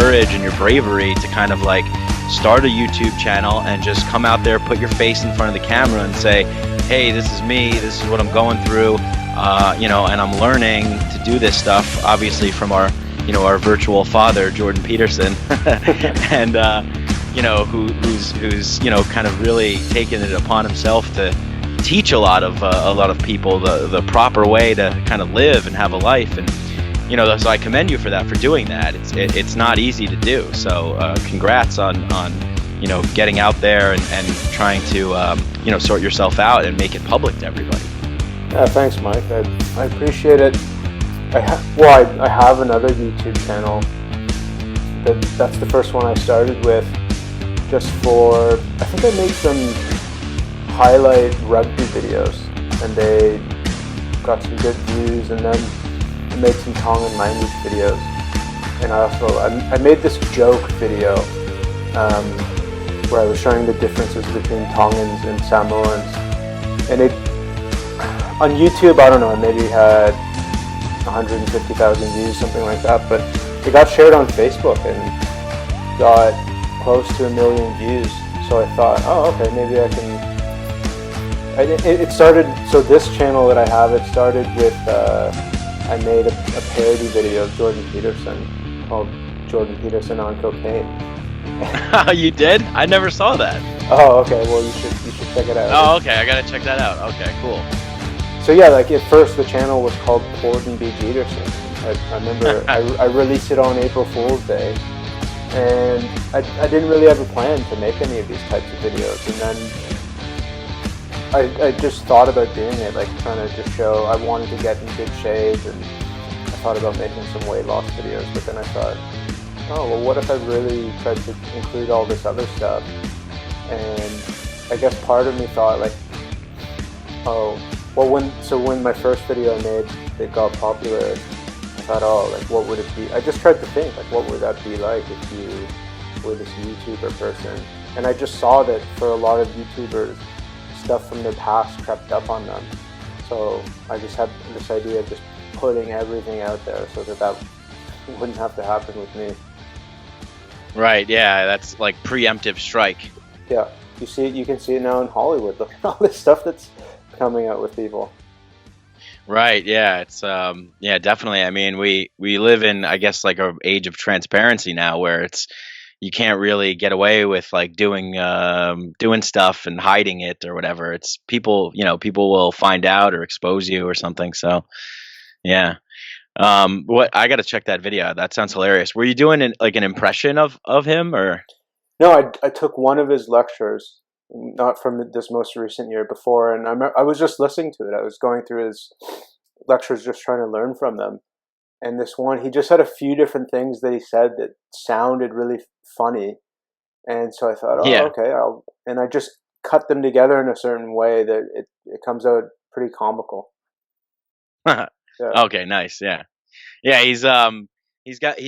courage and your bravery to kind of like start a YouTube channel and just come out there, put your face in front of the camera and say, hey, this is me, this is what I'm going through, and I'm learning to do this stuff, obviously from our virtual father, Jordan Peterson, and who's kind of really taken it upon himself to teach a lot of people the proper way to kind of live and have a life. And so I commend you for that, for doing that. It's not easy to do. So congrats on getting out there and trying to sort yourself out and make it public to everybody. Yeah, thanks, Mike. I appreciate it. I have another YouTube channel. That's the first one I started with, just for, I think I made some highlight rugby videos, and they got some good views, and then I made some Tongan language videos, and I made this joke video where I was showing the differences between Tongans and Samoans, and it on YouTube, I don't know, maybe had 150,000 views, something like that, but it got shared on Facebook and got close to 1 million views. So I thought, oh, okay, maybe I can. It started. So this channel that I have, it started with I made a parody video of Jordan Peterson called Jordan Peterson on Cocaine. You did? I never saw that. Oh, okay. Well, you should check it out. Oh, okay. I gotta check that out. Okay, cool. So yeah, like at first the channel was called Jordan B Peterson. I remember I released it on April Fool's Day, and I didn't really have a plan to make any of these types of videos, and then I just thought about doing it, like trying to just show I wanted to get in good shape, and I thought about making some weight loss videos, but then I thought, oh well, what if I really tried to include all this other stuff? And I guess part of me thought like, oh well, when my first video I made, it got popular, I thought, oh, like what would it be? I just tried to think, like what would that be like if you were this YouTuber person? And I just saw that for a lot of YouTubers, stuff from their past crept up on them. So I just had this idea of just putting everything out there so that wouldn't have to happen with me. Right, yeah, that's like preemptive strike. Yeah, you can see it now in Hollywood. Look at all this stuff that's coming out with people. Right, yeah, it's definitely. I mean, we live in, I guess, like an age of transparency now, where you can't really get away with like doing stuff and hiding it or whatever. It's people will find out or expose you or something. So yeah. What, I got to check that video out. That sounds hilarious. Were you doing an impression of him, or? No, I took one of his lectures, not from this most recent year, before, and I was just listening to it. I was going through his lectures, just trying to learn from them. And this one, he just had a few different things that he said that sounded really funny. And so I thought, oh, yeah, okay, and I just cut them together in a certain way that it comes out pretty comical. Yeah. Okay, nice. Yeah. Yeah, he's got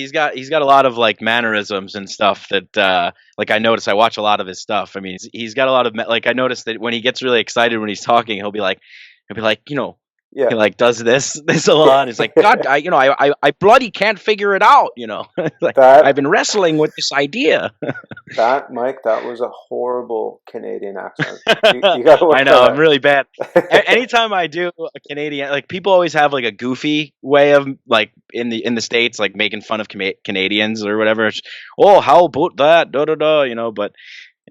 a lot of like mannerisms and stuff that like I notice. I watch a lot of his stuff. I mean, he's got a lot of like, I noticed that when he gets really excited when he's talking, he'll be like, yeah. He like does this a lot. He's like, God, I bloody can't figure it out. Like, I've been wrestling with this idea. Mike, that was a horrible Canadian accent. You gotta I know, I'm really bad. Anytime I do a Canadian, like people always have like a goofy way of like in the States, like making fun of Canadians or whatever. Oh, how about that? Da da da. But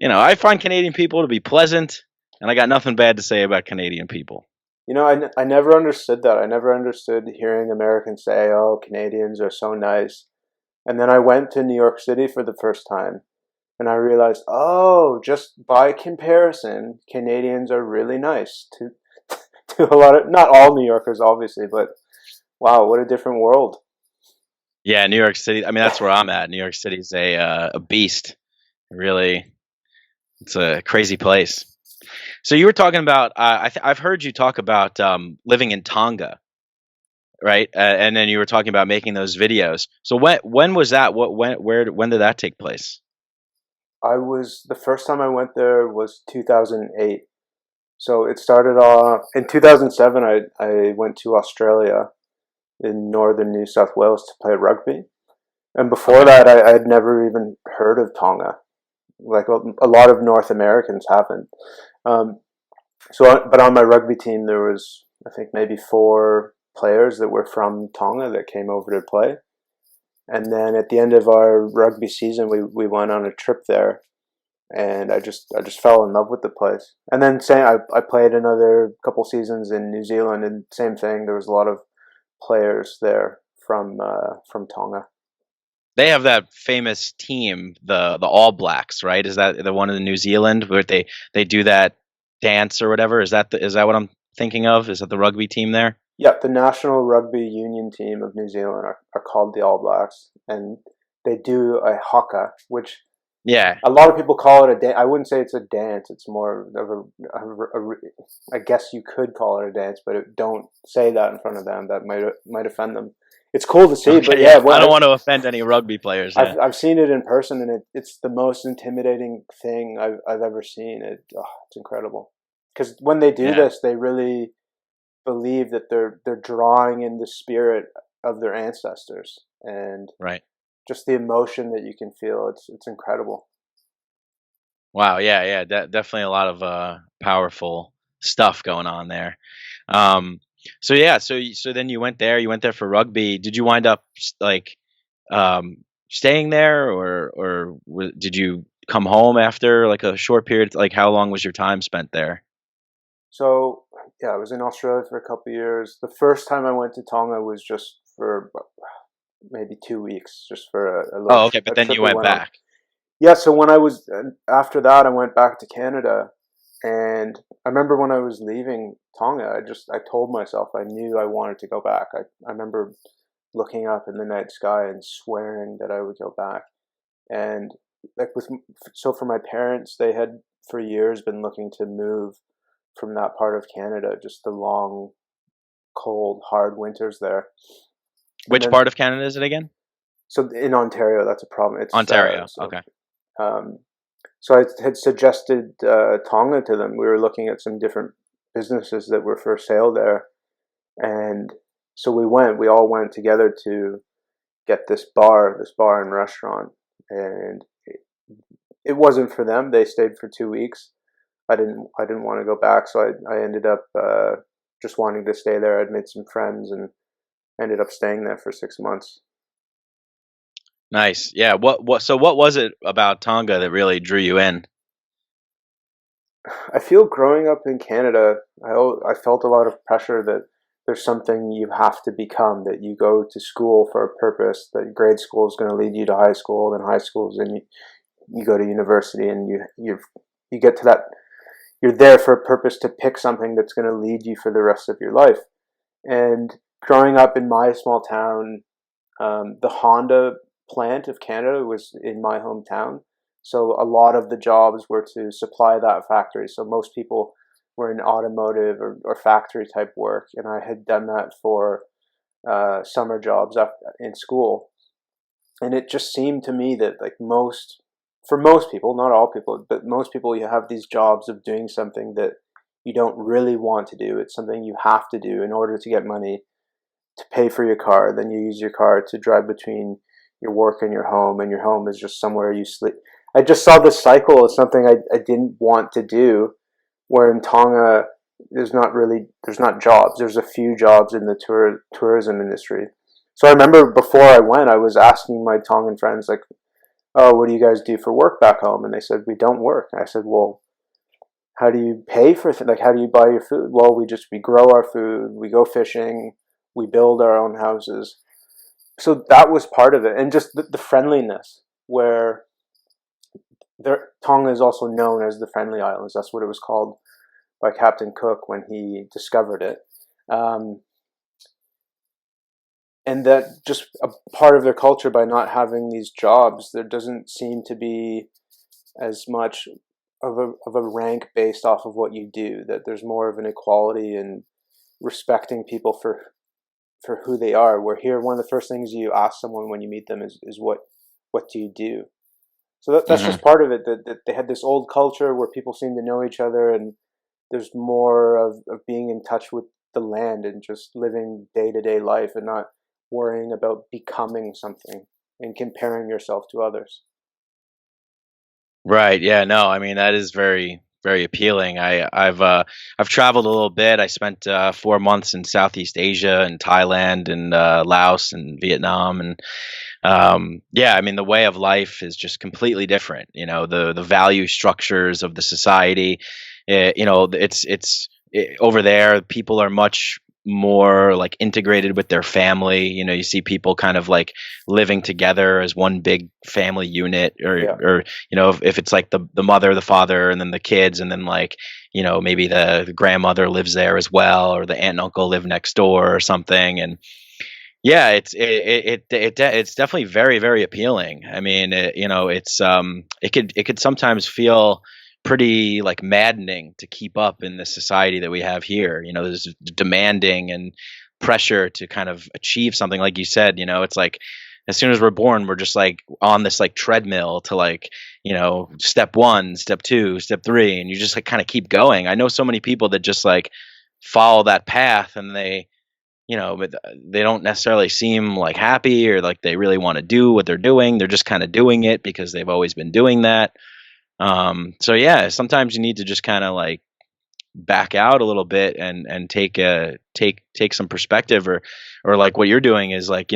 I find Canadian people to be pleasant, and I got nothing bad to say about Canadian people. I never understood that. I never understood hearing Americans say, oh, Canadians are so nice. And then I went to New York City for the first time, and I realized, oh, just by comparison, Canadians are really nice to a lot of, not all New Yorkers, obviously, but wow, what a different world. Yeah, New York City. I mean, that's where I'm at. New York City is a beast. Really, it's a crazy place. So you were talking about, I've heard you talk about living in Tonga, right? And then you were talking about making those videos. So when was that? When did that take place? The first time I went there was 2008. So it started off in 2007. I went to Australia in northern New South Wales to play rugby. And before Okay. that, I had never even heard of Tonga. Like a lot of North Americans haven't. Um, but on my rugby team, there was, I think, maybe 4 players that were from Tonga that came over to play. And then at the end of our rugby season, we went on a trip there, and I just fell in love with the place. And then I played another couple seasons in New Zealand, and same thing. There was a lot of players there from Tonga. They have that famous team, the All Blacks, right? Is that the one in New Zealand where they do that dance or whatever? Is that what I'm thinking of? Is that the rugby team there? Yep, the national rugby union team of New Zealand are called the All Blacks, and they do a haka, which Yeah. a lot of people call it a dance. I wouldn't say it's a dance. It's more of I guess you could call it a dance, but don't say that in front of them. That might offend them. It's cool to see, but Okay. yeah, Yeah. when I don't want to offend any rugby players. Yeah. I've seen it in person, and it's the most intimidating thing I've ever seen. It's incredible because when they do Yeah. this, they really believe that they're drawing in the spirit of their ancestors, and Right. just the emotion that you can feel. It's incredible. Wow. Yeah. Yeah. Definitely a lot of powerful stuff going on there. Um, so yeah. So then you went there. You went there for rugby. Did you wind up like um, staying there, or did you come home after like a short period? Like, how long was your time spent there? So yeah, I was in Australia for a couple of years. The first time I went to Tonga was just for maybe 2 weeks, just for a little Oh, okay. But a then trip you we went went on. back. Yeah, so when I was after that, I went back to Canada, and I remember when I was leaving Tonga, I told myself I knew I wanted to go back. I remember looking up in the night sky and swearing that I would go back. And like so for my parents, they had for years been looking to move from that part of Canada, just the long, cold, hard winters there. And Which then part of Canada is it again? so in Ontario, that's a problem. It's Ontario. Okay. um, so I had suggested Tonga to them. We were looking at some different businesses that were for sale there, and so we went. We all went together to get this bar and restaurant, and it wasn't for them. They stayed for 2 weeks. I didn't want to go back, so I ended up just wanting to stay there. I'd made some friends and ended up staying there for 6 months. Nice. Yeah. What was it about Tonga that really drew you in? I feel growing up in Canada, I felt a lot of pressure that there's something you have to become, that you go to school for a purpose, that grade school is going to lead you to high school, then high school is, and you go to university, and you get to that, you're there for a purpose to pick something that's going to lead you for the rest of your life. And growing up in my small town, the Honda plant of Canada was in my hometown. So a lot of the jobs were to supply that factory. So most people were in automotive or factory type work. And I had done that for summer jobs in school. And it just seemed to me that for most people, not all people, but most people, you have these jobs of doing something that you don't really want to do. It's something you have to do in order to get money to pay for your car. Then you use your car to drive between your work and your home is just somewhere you sleep. I just saw this cycle as something I didn't want to do. Where in Tonga, there's not jobs. There's a few jobs in the tourism industry. So I remember before I went, I was asking my Tongan friends like, "Oh, what do you guys do for work back home?" And they said, "We don't work." I said, "Well, how do you pay for like how do you buy your food?" "Well, we grow our food, we go fishing, we build our own houses." So that was part of it, and just the friendliness. Where Tonga is also known as the Friendly Islands. That's what it was called by Captain Cook when he discovered it. Um, and that just a part of their culture, by not having these jobs, there doesn't seem to be as much of a rank based off of what you do. That there's more of an equality and respecting people for who they are. Where here, one of the first things you ask someone when you meet them is what do you do? So that's Hmm. just part of it. That they had this old culture where people seem to know each other, and there's more of being in touch with the land and just living day to day life and not worrying about becoming something. and comparing yourself to others. Right. Yeah. No. I mean, that is very, very appealing. I've traveled a little bit. I spent 4 months in Southeast Asia and Thailand and Laos and Vietnam, and yeah, I mean, the way of life is just completely different. The value structures of the society. Over there, people are much more like integrated with their family. You see people kind of like living together as one big family unit, Yeah. or if it's like the mother, the father, and then the kids, and then like maybe the grandmother lives there as well, or the aunt and uncle live next door or something. And yeah, it's definitely very, very appealing. I mean, it could sometimes feel pretty like maddening to keep up in the society that we have here. There's demanding and pressure to kind of achieve something. Like you said, it's like as soon as we're born, we're just like on this like treadmill to like step one, step two, step three, and you just like kind of keep going. I know so many people that just like follow that path, and but they don't necessarily seem like happy or like they really want to do what they're doing. They're just kind of doing it because they've always been doing that. So yeah, sometimes you need to just kind of like back out a little bit and take some perspective, or like what you're doing is like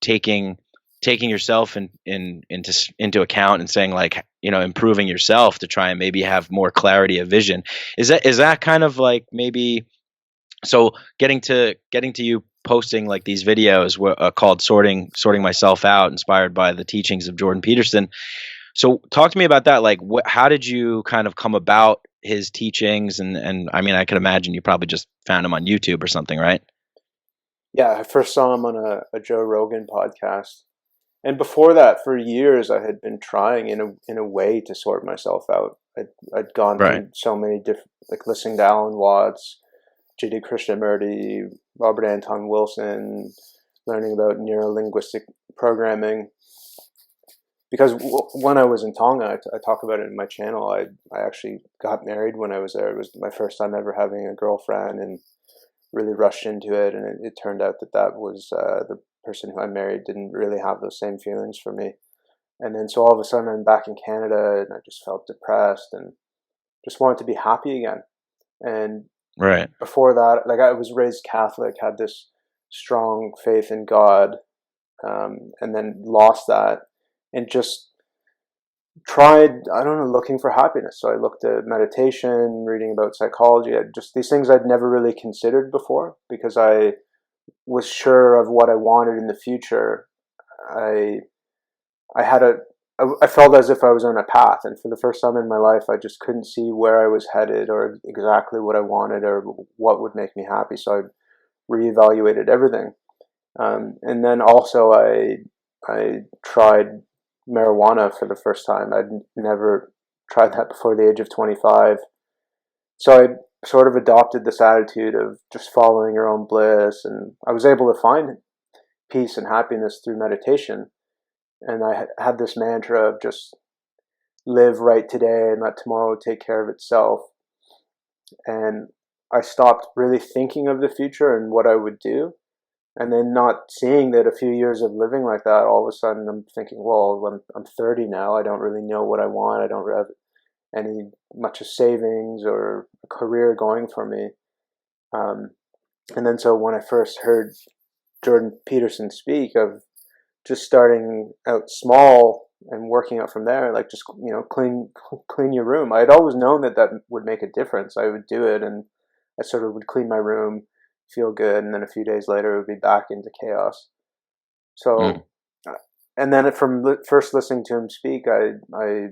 taking yourself into account and saying like improving yourself to try and maybe have more clarity of vision. Is that kind of like maybe so getting to you posting like these videos called sorting myself out, inspired by the teachings of Jordan Peterson. So talk to me about that. Like how did you kind of come about his teachings? And I mean, I can imagine you probably just found him on YouTube or something, right? Yeah, I first saw him on a Joe Rogan podcast. And before that, for years, I had been trying in a way to sort myself out. I'd gone Right. through so many different, like listening to Alan Watts, J.D. Krishnamurti, Robert Anton Wilson, learning about neuro-linguistic programming. Because when I was in Tonga, I talk about it in my channel. I actually got married when I was there. It was my first time ever having a girlfriend, and really rushed into it. And it turned out that was the person who I married didn't really have those same feelings for me. And then so all of a sudden I'm back in Canada, and I just felt depressed and just wanted to be happy again. And Right. before that, like I was raised Catholic, had this strong faith in God, and then lost that, and just tried, I don't know, looking for happiness. So I looked at meditation, reading about psychology, just these things I'd never really considered before because I was sure of what I wanted in the future. I I had a I felt as if I was on a path, and for the first time in my life, I just couldn't see where I was headed or exactly what I wanted or what would make me happy. So I reevaluated everything, and then also I tried marijuana for the first time. I'd never tried that before the age of 25. So I sort of adopted this attitude of just following your own bliss, and I was able to find peace and happiness through meditation. And I had this mantra of just live right today and let tomorrow take care of itself. And I stopped really thinking of the future and what I would do, and then not seeing that a few years of living like that, all of a sudden I'm thinking, well, I'm 30 now. I don't really know what I want. I don't have any much of savings or a career going for me. Um, and then so when I first heard Jordan Peterson speak of just starting out small and working out from there, like just clean your room. I had always known that would make a difference. I would do it, and I sort of would clean my room, feel good, and then a few days later it would be back into chaos. Mm, So, and then from first listening to him speak, I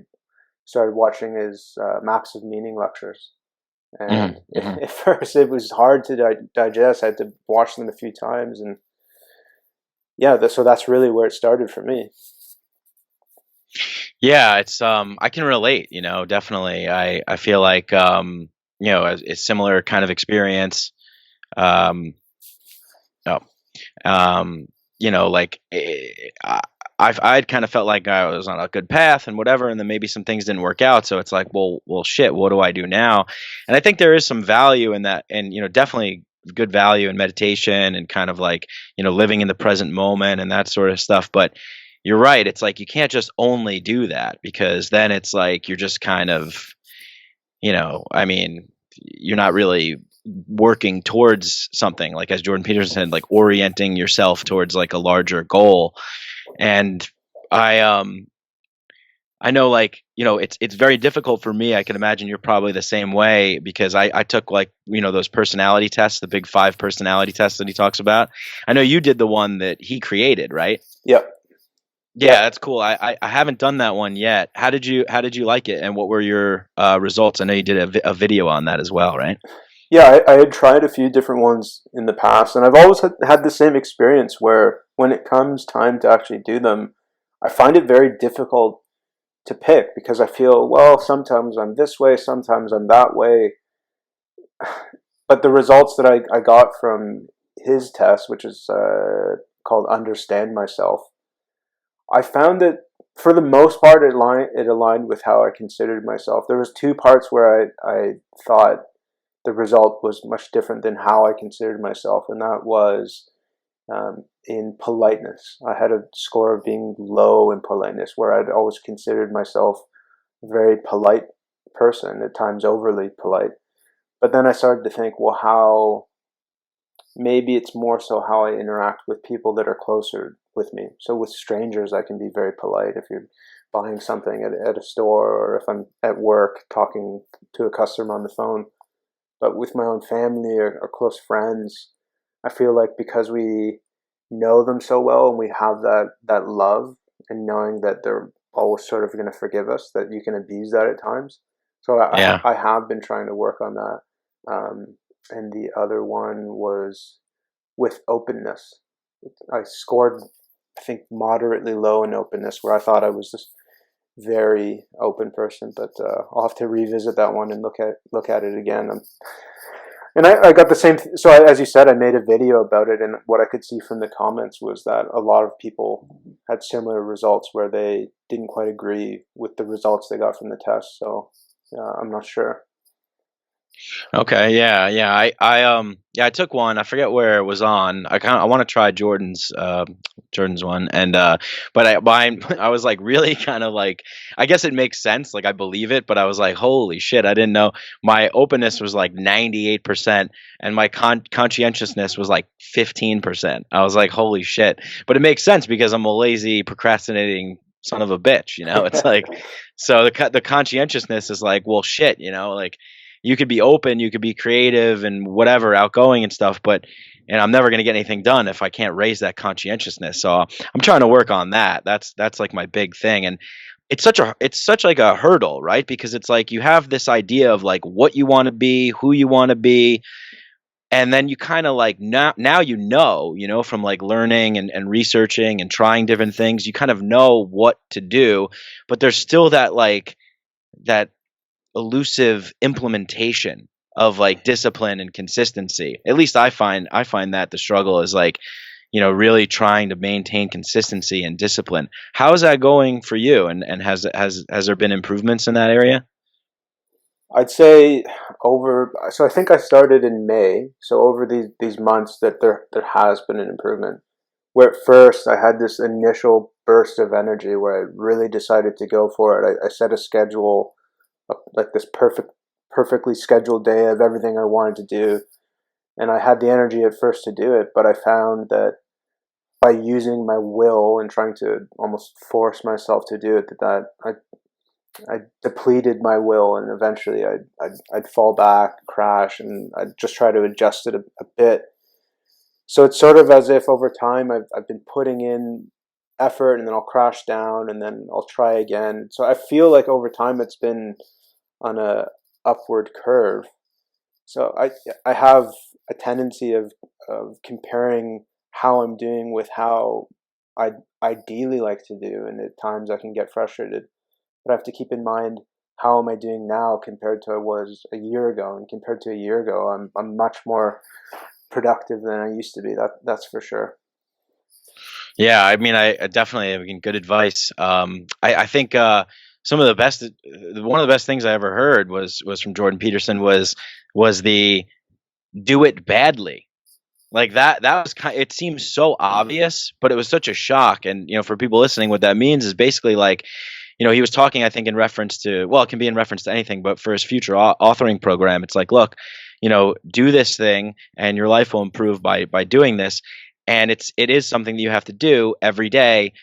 started watching his Maps of Meaning lectures. And mm, mm. at first it was hard to digest. I had to watch them a few times, and yeah, so that's really where it started for me. Yeah, I can relate, definitely. I feel like a similar kind of experience. Um oh, like I'd kind of felt like I was on a good path and whatever, and then maybe some things didn't work out. So it's like, well, shit, what do I do now? And I think there is some value in that, and definitely good value in meditation and kind of like living in the present moment and that sort of stuff. But you're right. It's like you can't just only do that because then it's like you're just kind of, I mean, you're not really working towards something like as Jordan Peterson said, like orienting yourself towards like a larger goal. And I I know like, it's very difficult for me. I can imagine you're probably the same way because I took like, those personality tests, the big 5 personality tests that he talks about. I know you did the one that he created, right? Yep. Yeah, Yeah. that's cool. I haven't done that one yet. How did you like it, and what were your results? I know you did a video on that as well, right? Yeah, I had tried a few different ones in the past, and I've always had the same experience where when it comes time to actually do them, I find it very difficult to pick because I feel, well, sometimes I'm this way, sometimes I'm that way. But the results that I got from his test, which is called Understand Myself, I found that for the most part it aligned with how I considered myself. There was two parts where I thought the result was much different than how I considered myself, and that was in politeness. I had a score of being low in politeness, where I'd always considered myself a very polite person, at times overly polite. But then I started to think, well, how maybe it's more so how I interact with people that are closer with me. So with strangers, I can be very polite. If you're buying something at a store, or if I'm at work talking to a customer on the phone. But with my own family or close friends, I feel like because we know them so well and we have that love and knowing that they're always sort of going to forgive us, that you can abuse that at times. So Yeah. I have been trying to work on that. And the other one was with openness. I scored, I think, moderately low in openness, where I thought I was this very open person, but I'll have to revisit that one and look at it again. And I got the same. So as you said, I made a video about it, and what I could see from the comments was that a lot of people had similar results where they didn't quite agree with the results they got from the test. So I'm not sure. Okay, yeah, yeah. Yeah, I took one. I forget where it was on. I want to try Jordan's one, and but mine I was like really kind of like, I guess it makes sense, like I believe it, but I was like, holy shit, I didn't know my openness was like 98% and my conscientiousness was like 15%. I was like, holy shit. But it makes sense because I'm a lazy, procrastinating son of a bitch, It's like, so the conscientiousness is like, well, shit, like you could be open, you could be creative and whatever, outgoing and stuff, but and I'm never going to get anything done if I can't raise that conscientiousness. So I'm trying to work on that. That's like my big thing, and it's such like a hurdle, right? Because it's like you have this idea of like what you want to be, who you want to be, and then you kind of like now from like learning and researching and trying different things, you kind of know what to do, but there's still that like that elusive implementation of like discipline and consistency. At least I find that the struggle is like, really trying to maintain consistency and discipline. How is that going for you? And has there been improvements in that area? I'd say over. So I think I started in May. So over these months, that there has been an improvement. Where at first I had this initial burst of energy where I really decided to go for it. I set a schedule, like this perfectly scheduled day of everything I wanted to do, and I had the energy at first to do it. But I found that by using my will and trying to almost force myself to do it, that I depleted my will, and eventually I'd fall back, crash, and I'd just try to adjust it a bit. So it's sort of as if over time I've been putting in effort, and then I'll crash down, and then I'll try again. So I feel like over time it's been on a upward curve. So I have a tendency of comparing how I'm doing with how I ideally like to do, and at times I can get frustrated. But I have to keep in mind, how am I doing now compared to I was a year ago, and compared to a year ago, I'm much more productive than I used to be. That's for sure. Yeah, I mean, I definitely have good advice. I think some of the best, one of the best things I ever heard was from Jordan Peterson was the do it badly. Like that was kind, it seems so obvious, but it was such a shock. And for people listening, what that means is basically like, he was talking, I think, in reference to, well, it can be in reference to anything, but for his future authoring program, it's like, look, do this thing and your life will improve by doing this. And it is something that you have to do every day,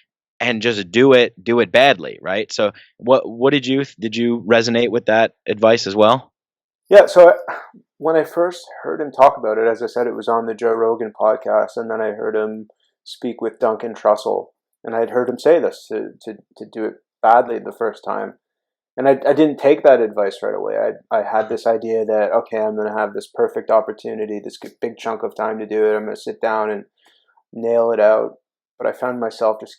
and just do it badly, right? So what did you resonate with that advice as well? Yeah, so when I first heard him talk about it, as I said, it was on the Joe Rogan podcast, and then I heard him speak with Duncan Trussell, and I'd heard him say this to do it badly the first time. And I didn't take that advice right away. I had this idea that, okay, I'm going to have this perfect opportunity, this big chunk of time to do it. I'm going to sit down and nail it out. But I found myself just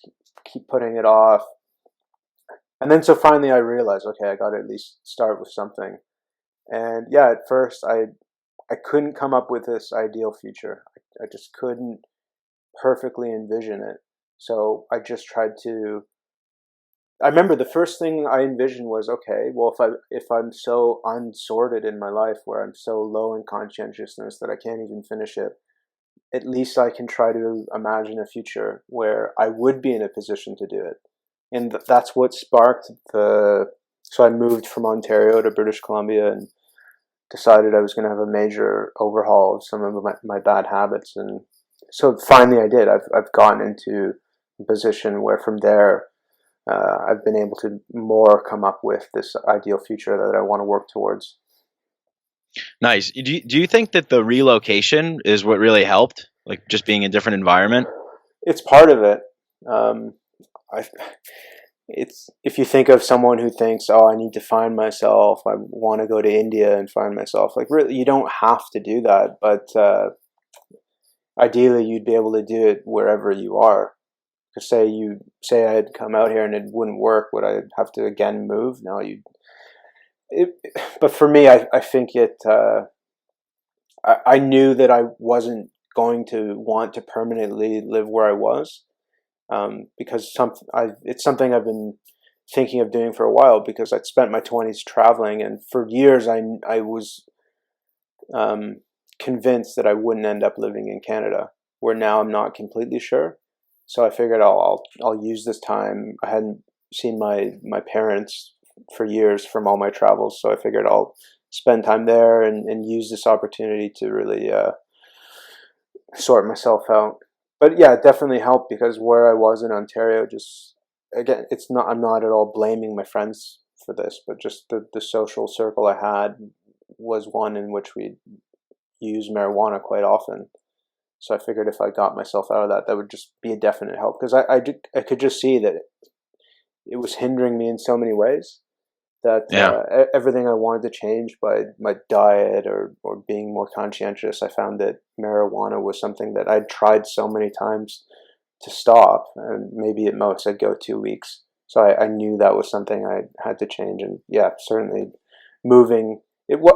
keep putting it off. And then so finally I realized, okay, I got to at least start with something. And yeah, at first I couldn't come up with this ideal future. I just couldn't perfectly envision it. So I just tried to. I remember the first thing I envisioned was, okay, well, if I'm so unsorted in my life, where I'm so low in conscientiousness that I can't even finish it, at least I can try to imagine a future where I would be in a position to do it. And that's what sparked the. So I moved from Ontario to British Columbia and decided I was going to have a major overhaul of some of my bad habits. And so finally I did. I've gotten into a position where from there I've been able to more come up with this ideal future that I want to work towards. Nice. Do you think that the relocation is what really helped, like just being in a different environment? It's part of it. Um, I, it's if you think of someone who thinks, "Oh, I need to find myself. I want to go to India and find myself." Like, really, you don't have to do that, but ideally, you'd be able to do it wherever you are. Say I had come out here and it wouldn't work, would I have to again move? No, you. It, but for me, I think it. I knew that I wasn't going to want to permanently live where I was, because it's something I've been thinking of doing for a while, because I'd spent my 20s traveling, and for years I was um, convinced that I wouldn't end up living in Canada. Where now I'm not completely sure. So I figured I'll use this time. I hadn't seen my parents for years from all my travels, so I figured I'll spend time there and use this opportunity to really sort myself out. But yeah, it definitely helped, because where I was in Ontario, just again, it's not. I'm not at all blaming my friends for this, but just the social circle I had was one in which we use marijuana quite often. So I figured if I got myself out of that, that would just be a definite help, because I could just see that it was hindering me in so many ways, that Yeah. everything I wanted to change by my diet or being more conscientious, I found that marijuana was something that I'd tried so many times to stop, and maybe at most I'd go 2 weeks. So I knew that was something I had to change, and yeah, certainly moving.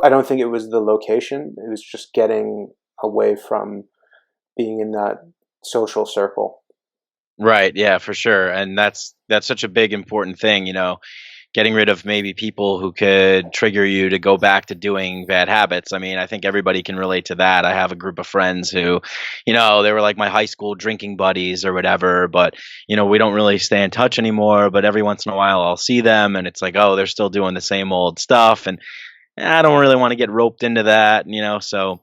I don't think it was the location; it was just getting away from being in that social circle. Right. Yeah, for sure. And that's such a big important thing, getting rid of maybe people who could trigger you to go back to doing bad habits. I mean, I think everybody can relate to that. I have a group of friends who, they were like my high school drinking buddies or whatever, but we don't really stay in touch anymore, but every once in a while I'll see them and it's like, "Oh, they're still doing the same old stuff." And I don't really want to get roped into that, so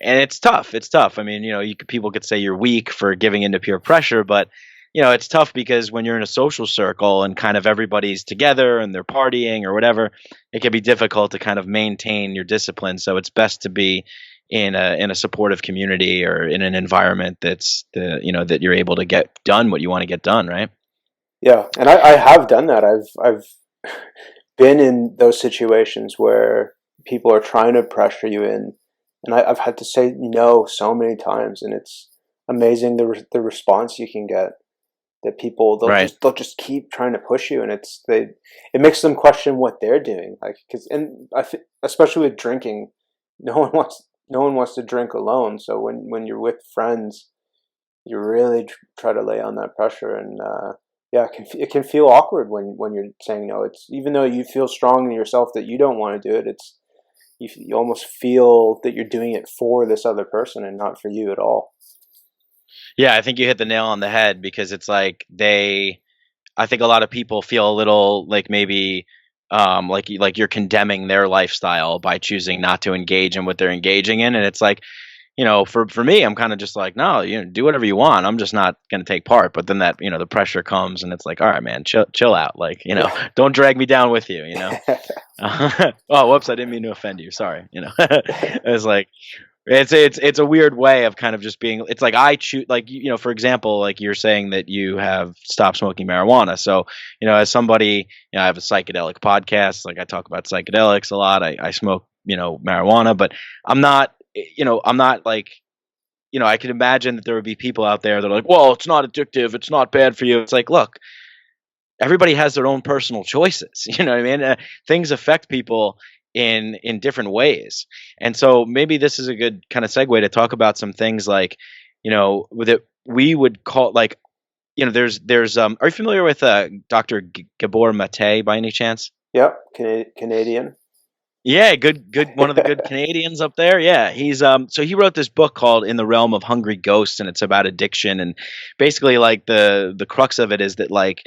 and it's tough. It's tough. I mean, people could say you're weak for giving into peer pressure, but it's tough because when you're in a social circle and kind of everybody's together and they're partying or whatever, it can be difficult to kind of maintain your discipline. So it's best to be in a supportive community or in an environment that you're able to get done what you want to get done, right? Yeah, and I have done that. I've been in those situations where people are trying to pressure you in, and I've had to say no so many times, and it's amazing the response you can get. That people Right. they'll just keep trying to push you, and it makes them question what they're doing. Like, because and especially with drinking, no one wants to drink alone. So when you're with friends, you really try to lay on that pressure, and yeah, it can feel awkward when you're saying no. It's even though you feel strong in yourself that you don't want to do it. you almost feel that you're doing it for this other person and not for you at all. Yeah, I think you hit the nail on the head because it's like I think a lot of people feel a little like maybe like you're condemning their lifestyle by choosing not to engage in what they're engaging in, and it's like, for me, I'm kind of just like, no, do whatever you want. I'm just not going to take part. But then that, the pressure comes, and it's like, all right, man, chill out. Like, Yeah. don't drag me down with you. Oh, whoops, I didn't mean to offend you. Sorry. It's like it's a weird way of kind of just being. It's like I choose, like for example, like you're saying that you have stopped smoking marijuana. So as somebody, I have a psychedelic podcast. Like I talk about psychedelics a lot. I smoke marijuana, but I'm not. I'm not like, I can imagine that there would be people out there that are like, well, it's not addictive. It's not bad for you. It's like, look, everybody has their own personal choices. You know what I mean? Things affect people in different ways. And so maybe this is a good kind of segue to talk about some things like, with it, we would call like, there's are you familiar with Dr. Gabor Mate by any chance? Yep. Canadian. Yeah, good one of the good Canadians up there. Yeah, he's so he wrote this book called In the Realm of Hungry Ghosts, and it's about addiction, and basically like the crux of it is that like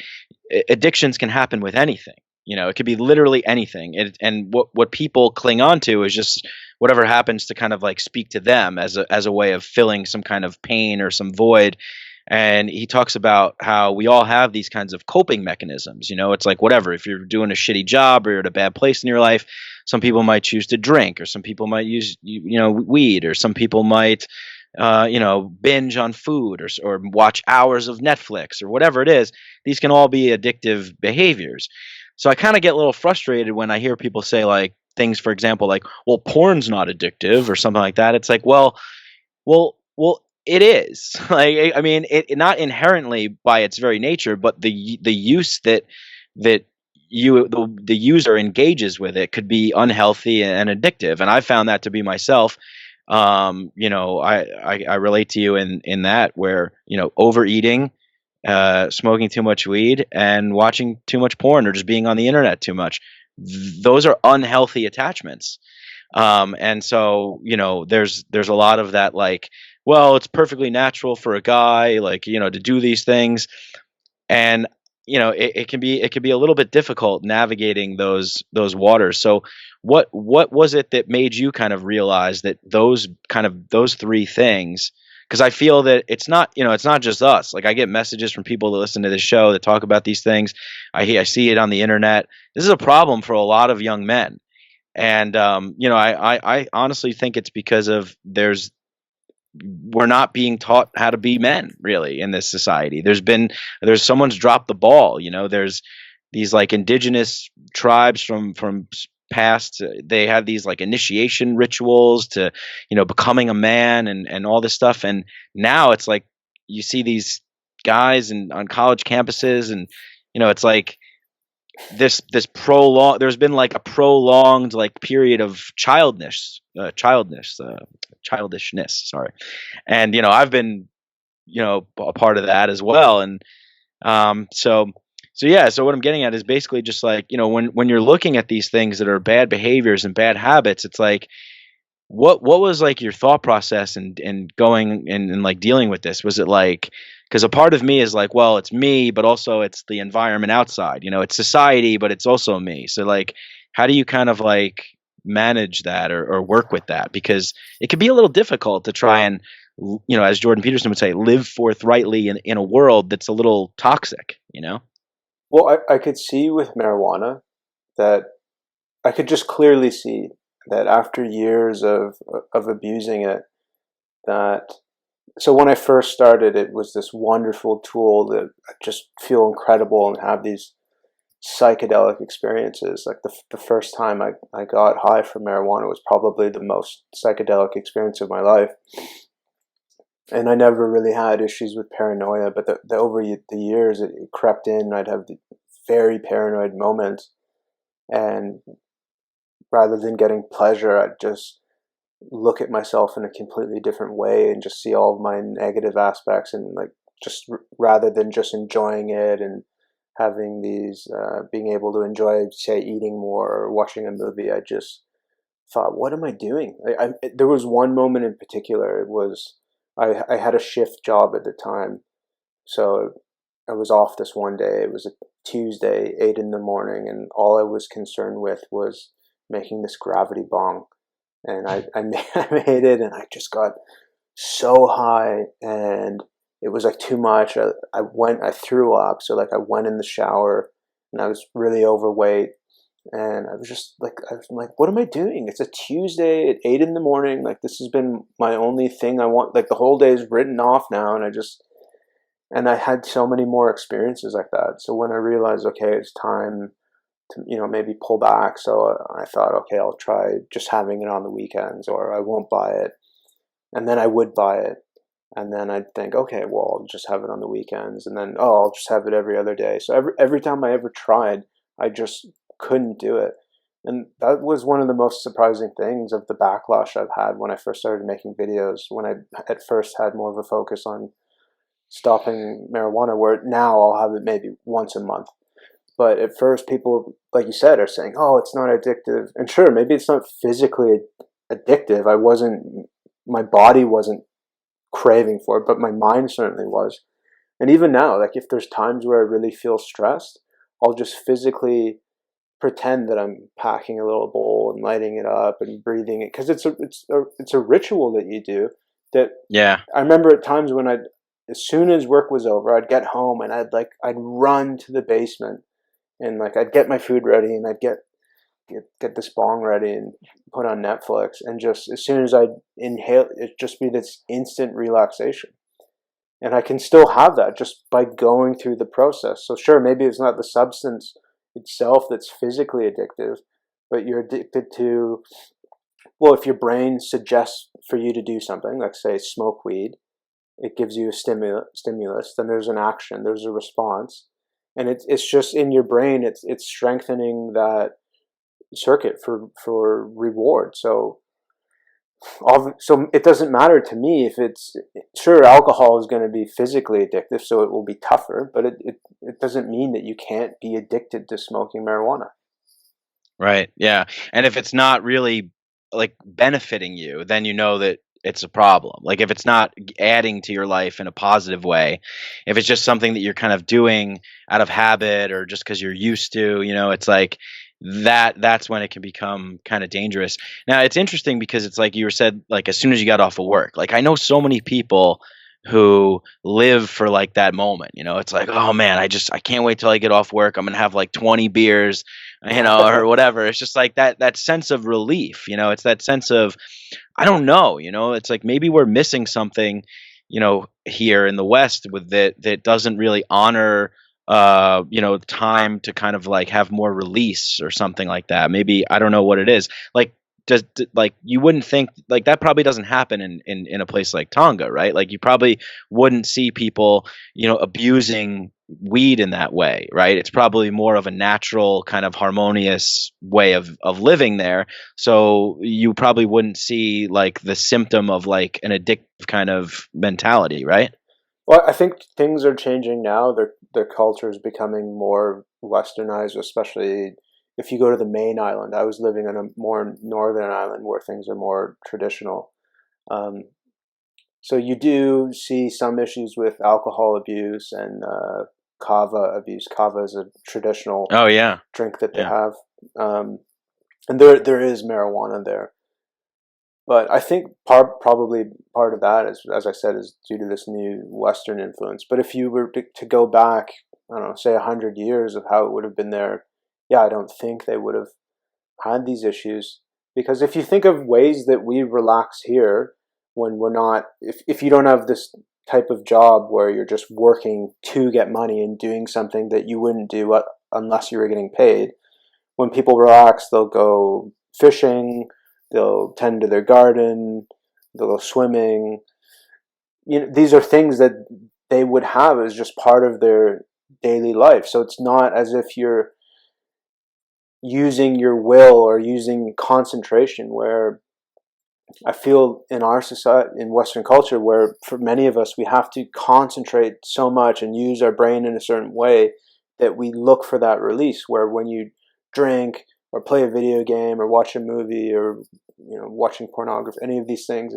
addictions can happen with anything. It could be literally anything. And what people cling on to is just whatever happens to kind of like speak to them as a way of filling some kind of pain or some void. And he talks about how we all have these kinds of coping mechanisms. It's like whatever, if you're doing a shitty job or you're at a bad place in your life, some people might choose to drink, or some people might use weed, or some people might binge on food, or watch hours of Netflix, or whatever it is. These can all be addictive behaviors. So I kind of get a little frustrated when I hear people say like things, for example, like, well, porn's not addictive or something like that. It's like, well, it is. Like, I mean, it not inherently by its very nature, but the use that the user engages with it could be unhealthy and addictive. And I found that to be myself. I relate to you in that, where overeating, smoking too much weed, and watching too much porn, or just being on the internet too much. Those are unhealthy attachments. And so, there's a lot of that, like, well, it's perfectly natural for a guy, like, to do these things. And, it can be a little bit difficult navigating those waters. So what was it that made you kind of realize that those three things, because I feel that it's not just us. Like, I get messages from people that listen to this show that talk about these things. I see it on the internet. This is a problem for a lot of young men. And I honestly think it's because of we're not being taught how to be men, really, in this society. There's someone's dropped the ball. There's these like indigenous tribes from past. They have these like initiation rituals to becoming a man, and all this stuff. And now it's like you see these guys on college campuses, and it's like this prolong there's been like a prolonged like period of childishness, sorry. And I've been a part of that as well. And so yeah, so what I'm getting at is basically just like, when you're looking at these things that are bad behaviors and bad habits, it's like, what was like your thought process and going and like dealing with this? Was it like, because a part of me is like, well, it's me, but also it's the environment outside. It's society, but it's also me. So like, how do you kind of like manage that, or work with that? Because it can be a little difficult to try and, as Jordan Peterson would say, live forthrightly in a world that's a little toxic. Well, I could see with marijuana that I could just clearly see that after years of abusing it, that so when I first started, it was this wonderful tool that I just feel incredible and have these psychedelic experiences. Like the first time I got high from marijuana was probably the most psychedelic experience of my life. And I never really had issues with paranoia, but over the years, it crept in. I'd have the very paranoid moments. And rather than getting pleasure, I'd just look at myself in a completely different way and just see all of my negative aspects, and like just rather than just enjoying it and having these being able to enjoy, say, eating more or watching a movie, I just thought, what am I doing? There was one moment in particular. It was I had a shift job at the time, so I was off this one day. It was a Tuesday, 8 in the morning, and all I was concerned with was making this gravity bong. And I made it, and I just got so high, and it was like too much. I threw up, so like I went in the shower, and I was really overweight, and I was just like, what am I doing? It's a Tuesday at 8 in the morning. Like, this has been my only thing I want. Like, the whole day is written off now, and I had so many more experiences like that. So when I realized, okay, it's time to, maybe pull back. So I thought, okay, I'll try just having it on the weekends, or I won't buy it. And then I would buy it. And then I'd think, okay, well, I'll just have it on the weekends. And then, oh, I'll just have it every other day. So every time I ever tried, I just couldn't do it. And that was one of the most surprising things of the backlash I've had when I first started making videos, when I at first had more of a focus on stopping marijuana, where now I'll have it maybe once a month. But at first, people, like you said, are saying, oh, it's not addictive. And sure, maybe it's not physically addictive. My body wasn't craving for it, but my mind certainly was. And even now, like, if there's times where I really feel stressed, I'll just physically pretend that I'm packing a little bowl and lighting it up and breathing it, because it's a ritual that you do. That Yeah. I remember at times when as soon as work was over, I'd get home and I'd run to the basement, and like I'd get my food ready, and I'd get this bong ready and put on Netflix, and just as soon as I'd inhale, it'd just be this instant relaxation. And I can still have that just by going through the process. So sure, maybe it's not the substance itself that's physically addictive, but you're addicted to, well, if your brain suggests for you to do something, like say smoke weed, it gives you a stimulus, then there's an action, there's a response, and it's just in your brain, it's strengthening that circuit for reward. So it doesn't matter to me if it's, sure, alcohol is going to be physically addictive, so it will be tougher, but it doesn't mean that you can't be addicted to smoking marijuana. Right. Yeah. And if it's not really like benefiting you, then you know that it's a problem. Like if it's not adding to your life in a positive way, if it's just something that you're kind of doing out of habit or just because you're used to, it's like that's when it can become kind of dangerous. Now it's interesting because it's like you were said, like as soon as you got off of work, like I know so many people who live for like that moment. It's like, oh man, I can't wait till I get off work. I'm gonna have like 20 beers, or whatever. It's just like that sense of relief. It's that sense of, I don't know. It's like maybe we're missing something, here in the West with that doesn't really honor time to kind of like have more release or something like that. Maybe I don't know what it is. Like like you wouldn't think like that probably doesn't happen in a place like Tonga, right? Like you probably wouldn't see people, abusing weed in that way, right? It's probably more of a natural kind of harmonious way of living there. So you probably wouldn't see like the symptom of like an addictive kind of mentality, right? Well, I think things are changing now. Their culture is becoming more westernized, especially if you go to the main island. I was living on a more northern island where things are more traditional. Um, so you do see some issues with alcohol abuse and kava abuse. Kava is a traditional Oh yeah. drink that they Yeah. have, um, and there is marijuana there. But I think probably part of that is, as I said, is due to this new Western influence. But if you were to go back, I don't know, say 100 years of how it would have been there, yeah, I don't think they would have had these issues. Because if you think of ways that we relax here when we're not, if you don't have this type of job where you're just working to get money and doing something that you wouldn't do unless you were getting paid, when people relax, they'll go fishing, they'll tend to their garden, they'll go swimming. These are things that they would have as just part of their daily life. So it's not as if you're using your will or using concentration, where I feel in our society, in Western culture, where for many of us, we have to concentrate so much and use our brain in a certain way that we look for that release. Where when you drink or play a video game or watch a movie or watching pornography, any of these things.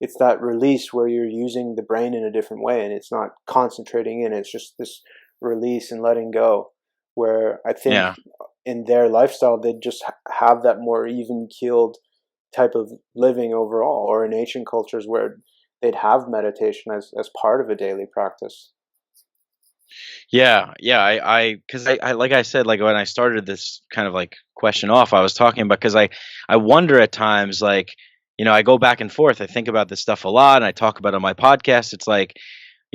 It's that release where you're using the brain in a different way, and it's not concentrating in. It's just this release and letting go. Where I think Yeah. in their lifestyle they'd just have that more even keeled type of living overall, or in ancient cultures where they'd have meditation as part of a daily practice. Yeah, yeah, because I, like I said, like when I started this kind of like question off, I was talking about because I wonder at times, like, I go back and forth. I think about this stuff a lot, and I talk about it on my podcast. It's like,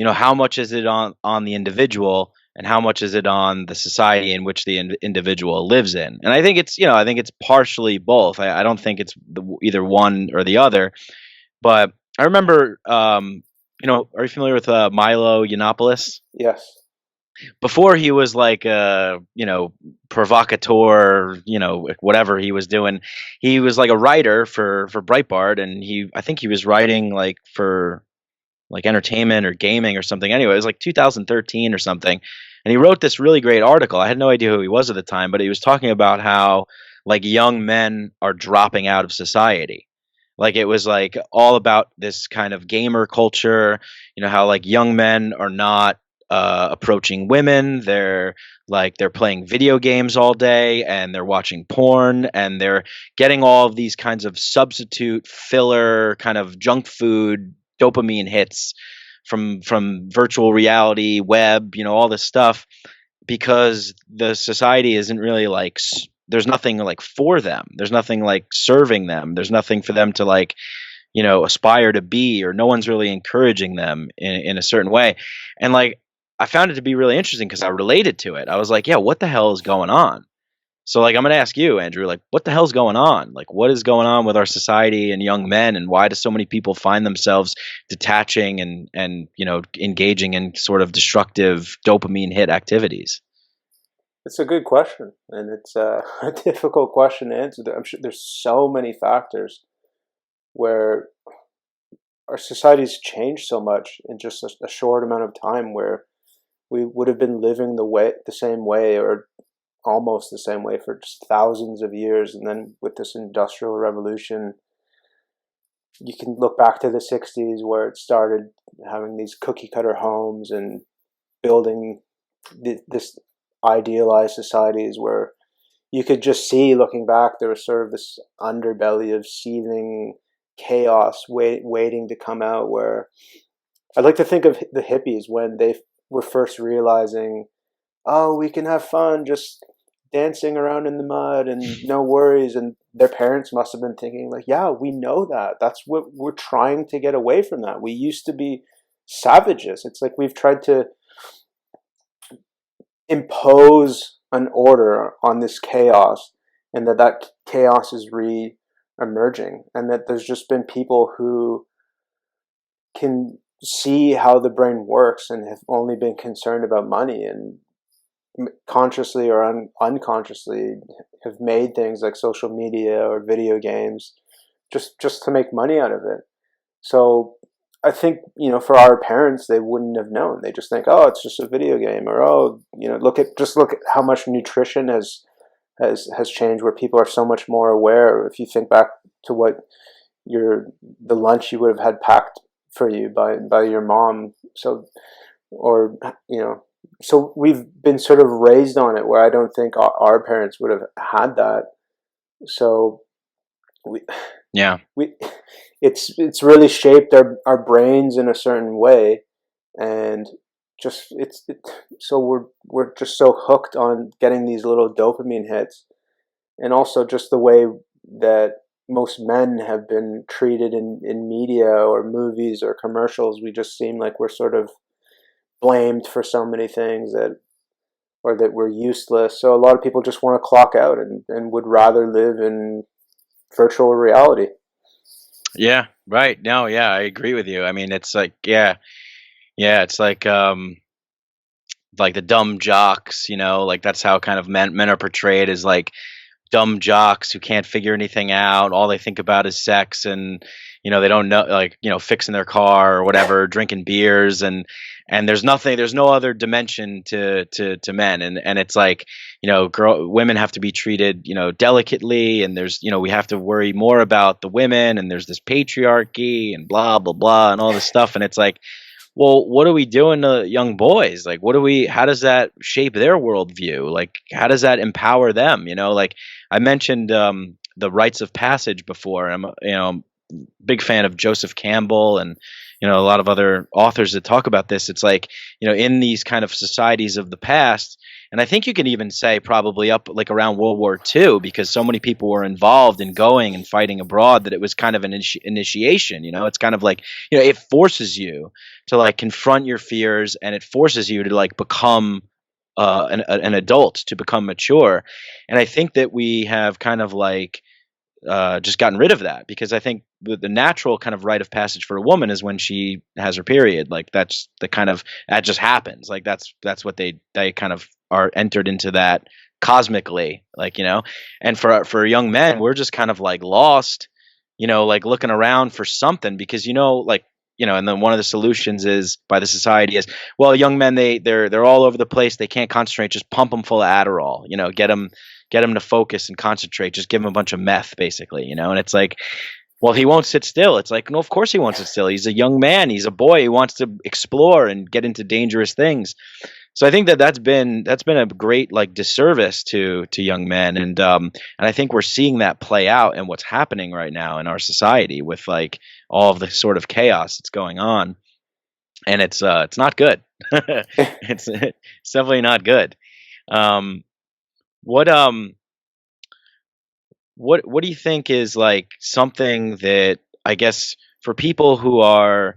how much is it on the individual, and how much is it on the society in which the individual lives in? And I think I think it's partially both. I don't think it's either one or the other. But I remember, are you familiar with Milo Yiannopoulos? Yes. Before he was like a provocateur, whatever he was doing, he was like a writer for Breitbart, and I think he was writing like for like entertainment or gaming or something. Anyway, it was like 2013 or something, and he wrote this really great article. I had no idea who he was at the time, but he was talking about how like young men are dropping out of society. Like it was like all about this kind of gamer culture, how like young men are not approaching women. They're playing video games all day, and they're watching porn, and they're getting all of these kinds of substitute filler kind of junk food dopamine hits from virtual reality, web, all this stuff, because the society isn't really like there's nothing like for them. There's nothing like serving them. There's nothing for them to like, aspire to be, or no one's really encouraging them in a certain way. And like, I found it to be really interesting because I related to it. I was like, yeah, what the hell is going on? So like, I'm going to ask you, Andrew, like, what the hell's going on? Like, what is going on with our society and young men, and why do so many people find themselves detaching and engaging in sort of destructive dopamine hit activities? It's a good question, and it's a difficult question to answer. I'm sure there's so many factors where our society's changed so much in just a short amount of time, where we would have been living the same way, or almost the same way, for just thousands of years. And then with this industrial revolution, you can look back to the 60s, where it started having these cookie cutter homes and building this idealized societies where you could just see, looking back, there was sort of this underbelly of seething chaos waiting to come out. Where I'd like to think of the hippies when they were first realizing, oh, we can have fun just dancing around in the mud and no worries. And their parents must have been thinking, like, yeah, we know that. That's what we're trying to get away from. That we used to be savages. It's like we've tried to impose an order on this chaos, and that chaos is re-emerging, and that there's just been people who can see how the brain works and have only been concerned about money, and consciously or unconsciously have made things like social media or video games just to make money out of it. So I think, for our parents, they wouldn't have known. They just think, oh, it's just a video game, or oh, look at how much nutrition has changed, where people are so much more aware. If you think back to what the lunch you would have had packed for you by your mom, or so we've been sort of raised on it, where I don't think our parents would have had that. So we Yeah. we it's really shaped our brains in a certain way, and just so we're just so hooked on getting these little dopamine hits, and also just the way that most men have been treated in media or movies or commercials. We just seem like we're sort of blamed for so many things, that we're useless. So a lot of people just want to clock out and would rather live in virtual reality. Yeah. Right. No. Yeah. I agree with you. I mean, it's like, yeah, yeah. It's like the dumb jocks. Like that's how kind of men are portrayed, as like dumb jocks who can't figure anything out. All they think about is sex, and they don't know, like, fixing their car or whatever, drinking beers, and there's no other dimension to men, and it's like, women have to be treated, delicately, and there's, we have to worry more about the women, and there's this patriarchy and blah blah blah and all this stuff, and it's like, well, what are we doing to young boys? Like, how does that shape their worldview? Like, how does that empower them? Like I mentioned, the rites of passage before. I'm, big fan of Joseph Campbell and, a lot of other authors that talk about this. It's like, in these kind of societies of the past, and I think you can even say probably up like around World War II, because so many people were involved in going and fighting abroad, that it was kind of an initiation. It's kind of like, it forces you to like confront your fears, and it forces you to like become an adult, to become mature. And I think that we have kind of like just gotten rid of that, because I think the natural kind of rite of passage for a woman is when she has her period. Like that's the kind of, that just happens. Like that's what they kind of are entered into that cosmically, like, and for young men, we're just kind of like lost, like looking around for something, because, like, and then one of the solutions is by the society is, well, young men, they're all over the place, they can't concentrate, just pump them full of Adderall, get him to focus and concentrate, just give him a bunch of meth, basically, and it's like, well, he won't sit still. It's like, no, of course he won't sit still. He's a young man, he's a boy, he wants to explore and get into dangerous things. So I think that that's been a great like disservice to young men, and I think we're seeing that play out in what's happening right now in our society with like all of the sort of chaos that's going on, and it's not good. It's definitely not good. Um, what what do you think is like something that, I guess, for people who are,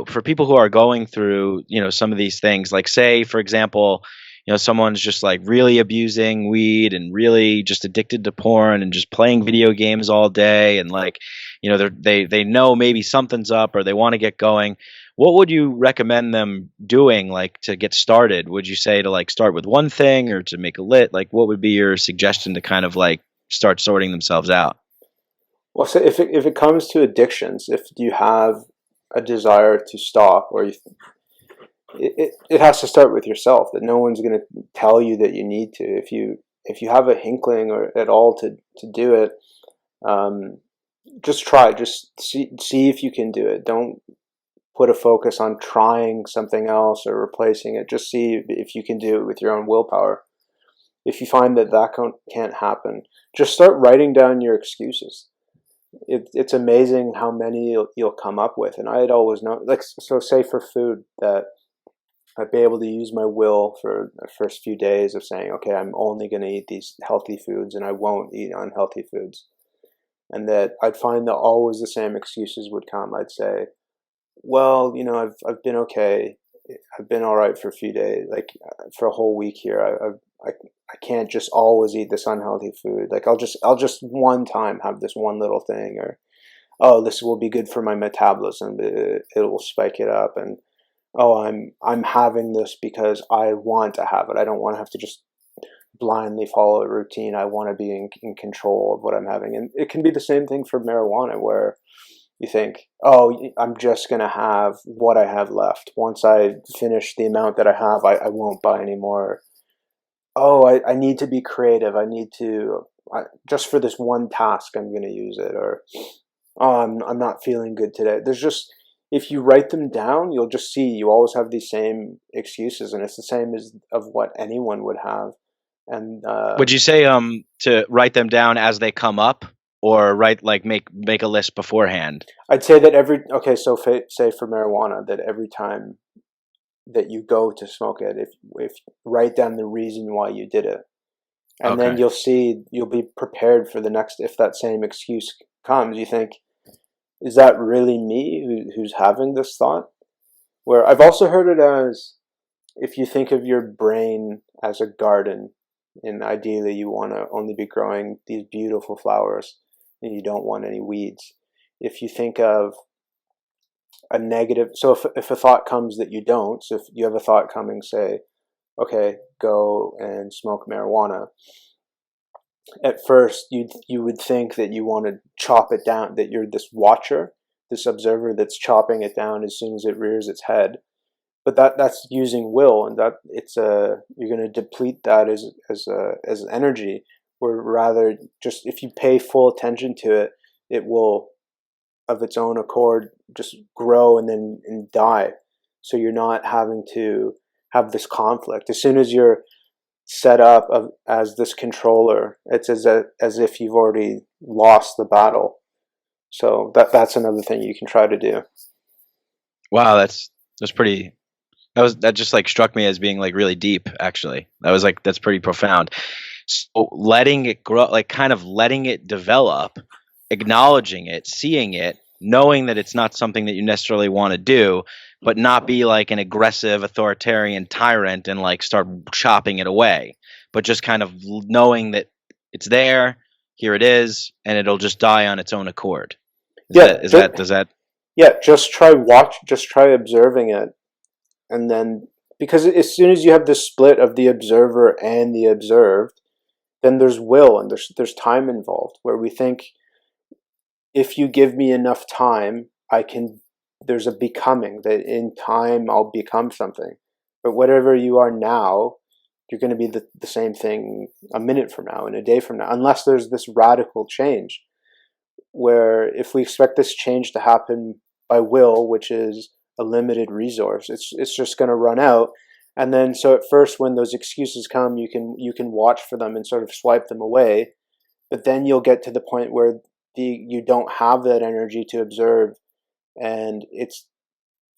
for people who are going through, some of these things, like say for example, someone's just like really abusing weed and really just addicted to porn and just playing video games all day, and like, they know maybe something's up or they want to get going. What would you recommend them doing, like, to get started? Would you say to like start with one thing, or to make a lit? Like, what would be your suggestion to kind of like start sorting themselves out? Well, so if it comes to addictions, if you have a desire to stop, or it has to start with yourself. That no one's going to tell you that you need to. If you have a hinkling or at all to do it, um, just try. Just see if you can do it. Don't put a focus on trying something else or replacing it. Just see if you can do it with your own willpower. If you find that can't happen, just start writing down your excuses. It's amazing how many you'll come up with. And I had always known, like, so say for food, that I'd be able to use my will for the first few days of saying, okay, I'm only going to eat these healthy foods and I won't eat unhealthy foods. And that I'd find that always the same excuses would come. I'd say, well, I've been okay. I've been all right for a few days, like for a whole week here. I can't just always eat this unhealthy food. Like I'll just one time have this one little thing, or oh, this will be good for my metabolism. It will spike it up, and oh, I'm having this because I want to have it. I don't want to have to just blindly follow a routine. I want to be in control of what I'm having. And it can be the same thing for marijuana, where you think, oh, I'm just going to have what I have left. Once I finish the amount that I have, I won't buy anymore. Oh, I need to be creative. I need to, just for this one task, I'm going to use it. Or, oh, I'm not feeling good today. There's just, if you write them down, you'll just see you always have these same excuses, and it's the same as of what anyone would have. And Would you say to write them down as they come up, or write like make a list beforehand? I'd say that okay, so say for marijuana, that every time that you go to smoke it, if write down the reason why you did it, and then Okay. you'll be prepared for the next. If that same excuse comes, you think, is that really me who's having this thought? Where I've also heard it as, if you think of your brain as a garden, and ideally you want to only be growing these beautiful flowers, and you don't want any weeds. If you think of a negative, so if a thought comes that you don't, so if you have a thought coming, say, okay, go and smoke marijuana. At first, you would think that you want to chop it down, that you're this watcher, this observer that's chopping it down as soon as it rears its head. but that's using will, and that it's a you're going to deplete that as energy. Where rather, just if you pay full attention to it, it will of its own accord just grow and then and die. So you're not having to have this conflict. As soon as you're set up as this controller, it's as if you've already lost the battle. So that's another thing you can try to do. Wow, that's pretty. That just like struck me as being like really deep. Actually, that's pretty profound. So letting it grow, like kind of letting it develop, acknowledging it, seeing it, knowing that it's not something that you necessarily want to do, but not be like an aggressive authoritarian tyrant and like start chopping it away, but just kind of knowing that it's there, here it is, and it'll just die on its own accord. Yeah, Does that? yeah. Just try observing it, and then because as soon as you have this split of the observer and the observed, then there's will and there's time involved. Where we think if you give me enough time, I can. There's a becoming that in time I'll become something, but whatever you are now, you're going to be the same thing a minute from now and a day from now, unless there's this radical change where if we expect this change to happen by will, which is a limited resource, it's just going to run out. And then so at first when those excuses come, you can watch for them and sort of swipe them away, but then you'll get to the point where you don't have that energy to observe, and it's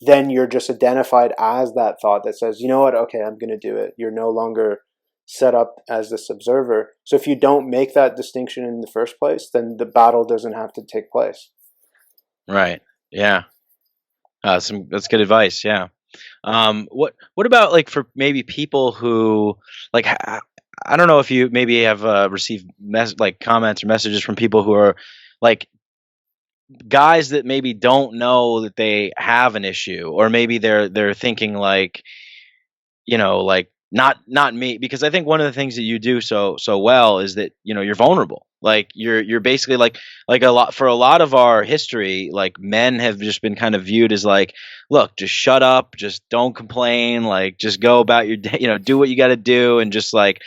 then you're just identified as that thought that says, you know what, okay, I'm going to do it. You're no longer set up as this observer. So if you don't make that distinction in the first place, then the battle doesn't have to take place. Right. Yeah. That's good advice. Yeah. What about like for maybe people who like I don't know if you maybe have received like comments or messages from people who are like guys that maybe don't know that they have an issue, or maybe they're thinking like, like not me, because I think one of the things that you do so well is that you're vulnerable. Like you're basically like a lot of our history, like men have just been kind of viewed as like, look, just shut up, just don't complain, like just go about your day, do what you got to do, and just like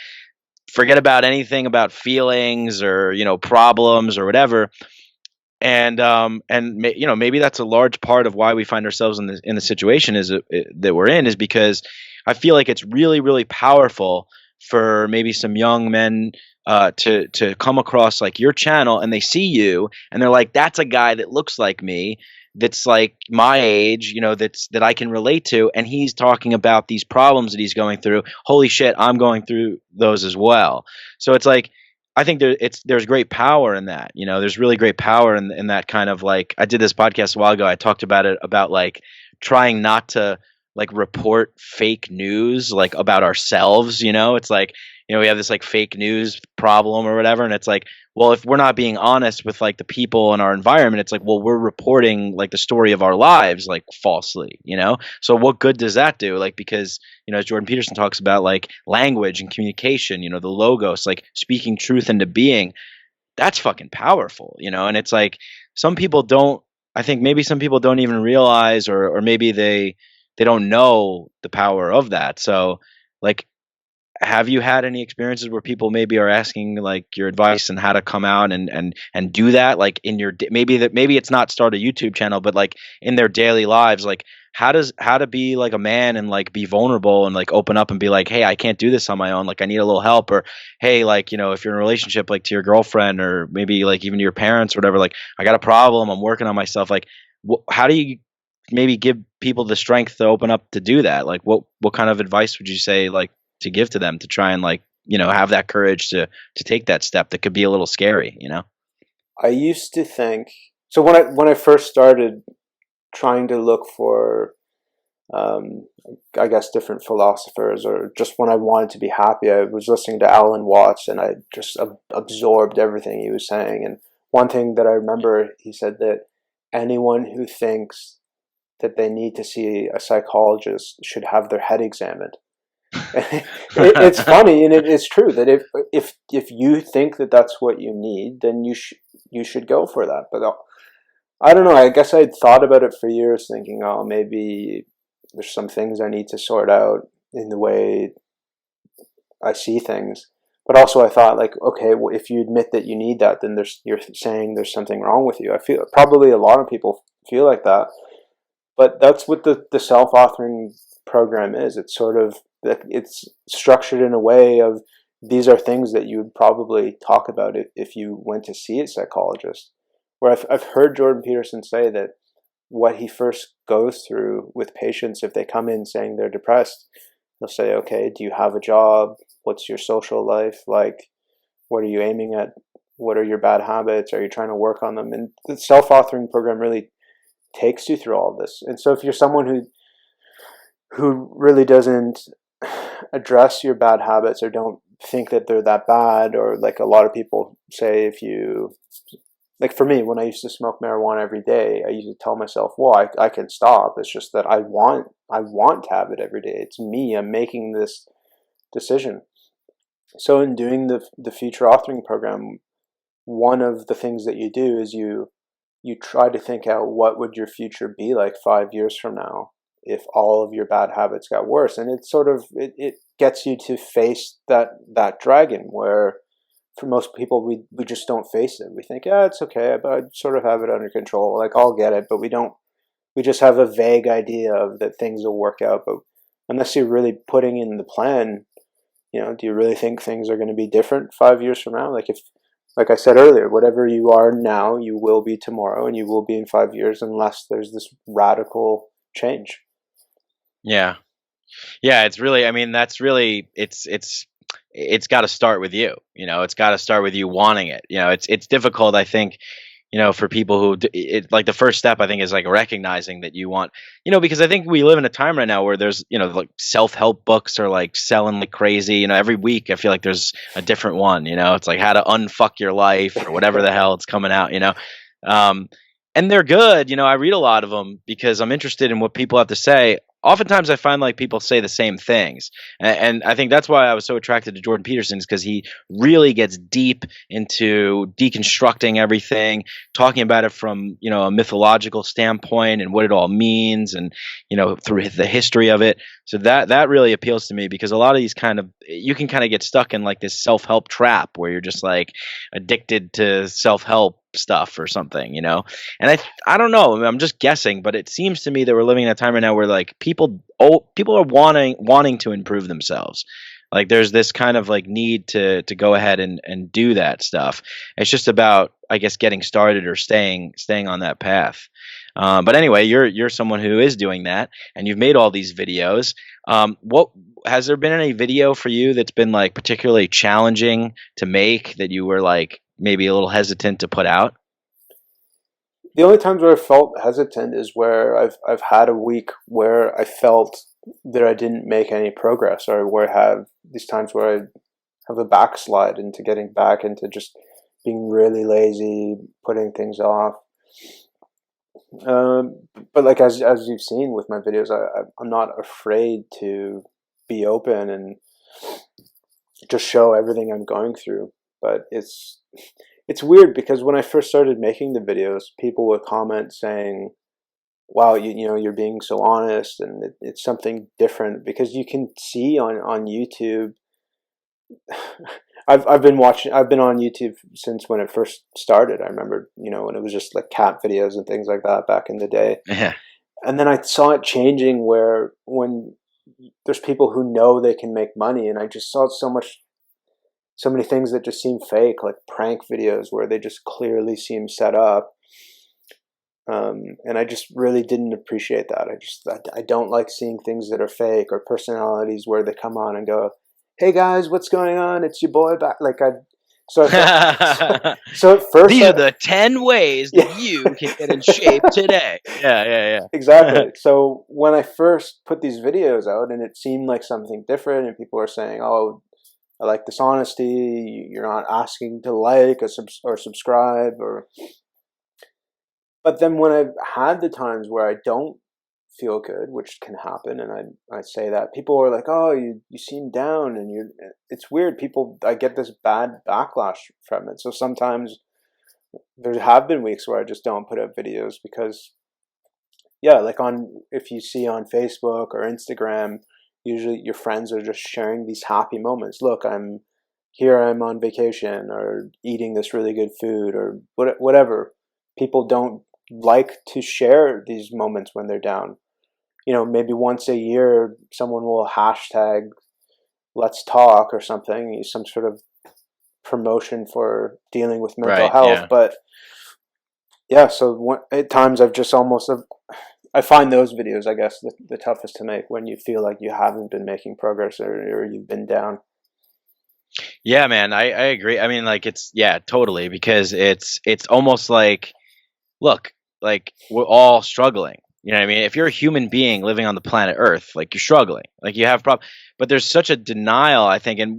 forget about anything about feelings or problems or whatever. And maybe that's a large part of why we find ourselves in the situation that we're in, is because I feel like it's really really powerful for maybe some young men to come across like your channel, and they see you and they're like, that's a guy that looks like me, that's like my age, that I can relate to, and he's talking about these problems that he's going through. Holy shit, I'm going through those as well. So it's like, I think there's great power in that. There's really great power in that kind of like, I did this podcast a while ago. I talked about it, about like trying not to like report fake news like about ourselves. It's like, we have this like fake news problem or whatever, and it's like, well, if we're not being honest with like the people in our environment, it's like, well, we're reporting like the story of our lives like falsely. So what good does that do? Like, because as Jordan Peterson talks about, like language and communication, the logos, like speaking truth into being, that's fucking powerful. And it's like, some people don't, I think maybe some people don't even realize, or maybe they don't know the power of that. So like, have you had any experiences where people maybe are asking like your advice and how to come out and do that, like in your maybe it's not start a YouTube channel, but like in their daily lives, like how to be like a man and like be vulnerable and like open up and be like, hey, I can't do this on my own, like I need a little help. Or hey, like if you're in a relationship, like to your girlfriend or maybe like even to your parents or whatever, like I got a problem, I'm working on myself, like how do you maybe give people the strength to open up to do that? Like what kind of advice would you say like to give to them to try and like have that courage to take that step that could be a little scary? I used to think so when I first started trying to look for um, I guess different philosophers, or just when I wanted to be happy, I was listening to Alan Watts, and I just absorbed everything he was saying. And one thing that I remember, he said that anyone who thinks that they need to see a psychologist should have their head examined. It's funny, and it's true that if you think that that's what you need, then you should go for that. But I don't know. I guess I'd thought about it for years, thinking, oh, maybe there's some things I need to sort out in the way I see things. But also I thought, like, okay, well, if you admit that you need that, then you're saying there's something wrong with you. I feel probably a lot of people feel like that, but that's what the self-authoring program is. It's sort of, it's structured in a way of, these are things that you would probably talk about if you went to see a psychologist. Where I've heard Jordan Peterson say that what he first goes through with patients, if they come in saying they're depressed, they'll say, okay, do you have a job? What's your social life like? What are you aiming at? What are your bad habits? Are you trying to work on them? And the self-authoring program really takes you through all of this. And so if you're someone who really doesn't address your bad habits, or don't think that they're that bad, or like a lot of people say, if you, like for me, when I used to smoke marijuana every day, I used to tell myself, well, I can stop. It's just that I want to have it every day. It's me. I'm making this decision. So in doing the future authoring program, one of the things that you do is you try to think out, what would your future be like 5 years from now if all of your bad habits got worse. And it's sort of, it gets you to face that dragon, where for most people we just don't face it. We think, yeah, it's okay, but I sort of have it under control, like I'll get it. But we just have a vague idea of that things will work out. But unless you're really putting in the plan, do you really think things are going to be different 5 years from now? Like I said earlier, whatever you are now, you will be tomorrow, and you will be in 5 years, unless there's this radical change. Yeah. Yeah, it's really, I mean, that's really, it's got to start with you. It's got to start with you wanting it. It's difficult, I think, for people who like the first step, I think, is like recognizing that you want, because I think we live in a time right now where there's, like self-help books are like selling like crazy. Every week I feel like there's a different one. It's like how to unfuck your life or whatever the hell it's coming out. Um, and they're good. I read a lot of them because I'm interested in what people have to say. Oftentimes I find like people say the same things. And I think that's why I was so attracted to Jordan Peterson, is because he really gets deep into deconstructing everything, talking about it from, a mythological standpoint and what it all means, and, through the history of it. So that really appeals to me, because a lot of these you can kind of get stuck in like this self-help trap where you're just like addicted to self-help stuff or something, and I don't know. I mean, I'm just guessing, but it seems to me that we're living in a time right now where like people are wanting to improve themselves. Like there's this kind of like need to go ahead and do that stuff. It's just about, I guess, getting started or staying on that path. But anyway, you're someone who is doing that, and you've made all these videos. What has there been any video for you that's been like particularly challenging to make, that you were like maybe a little hesitant to put out? The only times where I felt hesitant is where I've had a week where I felt that I didn't make any progress, or where I have these times where I have a backslide into getting back into just being really lazy, putting things off. But like as you've seen with my videos, I'm not afraid to be open and just show everything I'm going through. But it's weird, because when I first started making the videos, people would comment saying, wow, you're being so honest, and it's something different, because you can see on YouTube. I've been on YouTube since when it first started. I remember, when it was just like cat videos and things like that back in the day. Yeah. And then I saw it changing, where when there's people who know they can make money, and I just saw so many things that just seem fake, like prank videos where they just clearly seem set up. And I just really didn't appreciate that. I don't like seeing things that are fake, or personalities where they come on and go, "Hey guys, what's going on? It's your boy back." So I thought, so at first, These are the 10 ways yeah, that you can get in shape today. Yeah, yeah, exactly. So when I first put these videos out, and it seemed like something different, and people are saying, "Oh, I like this honesty. You're not asking to like or subscribe," or. But then when I've had the times where I don't feel good, which can happen, and I say that, people are like, "Oh, you seem down," and it's weird. I get this bad backlash from it. So sometimes there have been weeks where I just don't put up videos, because yeah, like on if you see on Facebook or Instagram, usually your friends are just sharing these happy moments. Look, I'm here, I'm on vacation or eating this really good food or whatever. People don't like to share these moments when they're down. Maybe once a year, someone will hashtag let's talk or something, some sort of promotion for dealing with mental Right. health. Yeah. But yeah, so at times I've just almost I find those videos, I guess, the toughest to make when you feel like you haven't been making progress or you've been down. Yeah, man, I agree. I mean, like it's yeah, totally because it's almost like look, like we're all struggling. You know what I mean? If you're a human being living on the planet Earth, like you're struggling, like you have problems. But there's such a denial, I think, and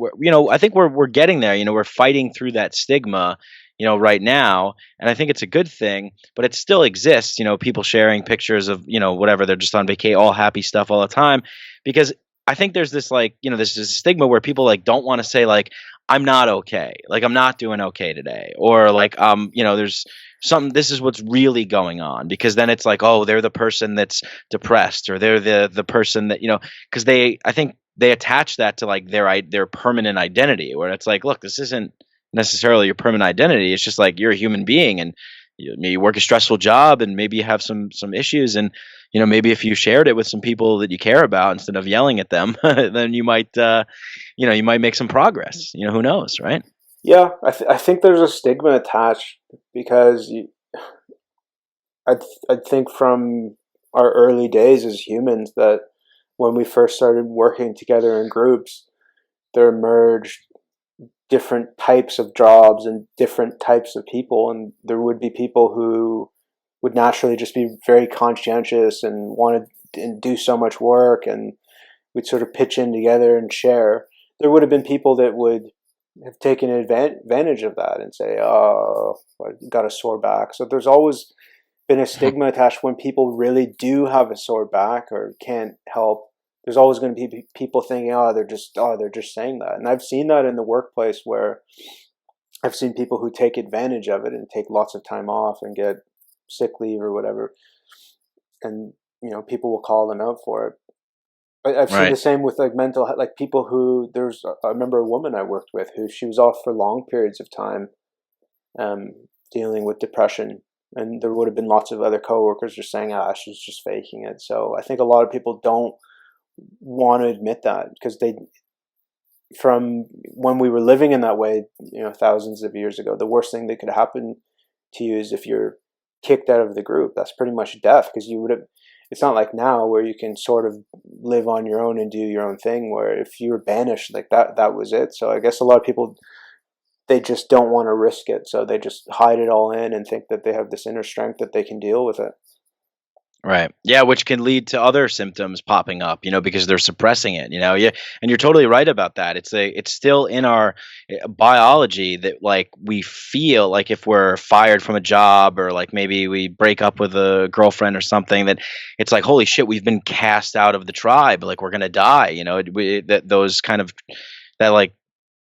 I think we're getting there. We're fighting through that stigma, right now, and I think it's a good thing. But it still exists. People sharing pictures of whatever they're just on vacation, all happy stuff all the time, because I think there's this like there's this stigma where people like don't want to say like I'm not okay, like I'm not doing okay today, or like there's something this is what's really going on because then it's like oh they're the person that's depressed or they're the person that because I think they attach that to like their permanent identity where it's like look this isn't necessarily your permanent identity, it's just like you're a human being and maybe you work a stressful job and maybe you have some issues and maybe if you shared it with some people that you care about instead of yelling at them then you might make some progress, who knows, right? Yeah, I think there's a stigma attached because I think from our early days as humans that when we first started working together in groups, there emerged different types of jobs and different types of people, and there would be people who would naturally just be very conscientious and wanted to do so much work, and we'd sort of pitch in together and share. There would have been people that would have taken advantage of that and say, "Oh, I got a sore back." So there's always been a stigma attached when people really do have a sore back or can't help. There's always going to be people thinking, they're just saying that, and I've seen that in the workplace where I've seen people who take advantage of it and take lots of time off and get sick leave or whatever, and people will call them out for it. But I've seen the Right. same with like mental health, like people who I remember a woman I worked with who she was off for long periods of time, um, dealing with depression, and there would have been lots of other coworkers just saying, she's just faking it. So I think a lot of people don't want to admit that because from when we were living in that way, thousands of years ago, the worst thing that could happen to you is if you're kicked out of the group. That's pretty much death because you would have. It's not like now where you can sort of live on your own and do your own thing. Where if you were banished, like that was it. So I guess a lot of people they just don't want to risk it, so they just hide it all in and think that they have this inner strength that they can deal with it. Right. Yeah, which can lead to other symptoms popping up, because they're suppressing it, Yeah, and you're totally right about that. It's still in our biology that like we feel like if we're fired from a job or like maybe we break up with a girlfriend or something that it's like holy shit, we've been cast out of the tribe, like we're going to die, that those kind of that like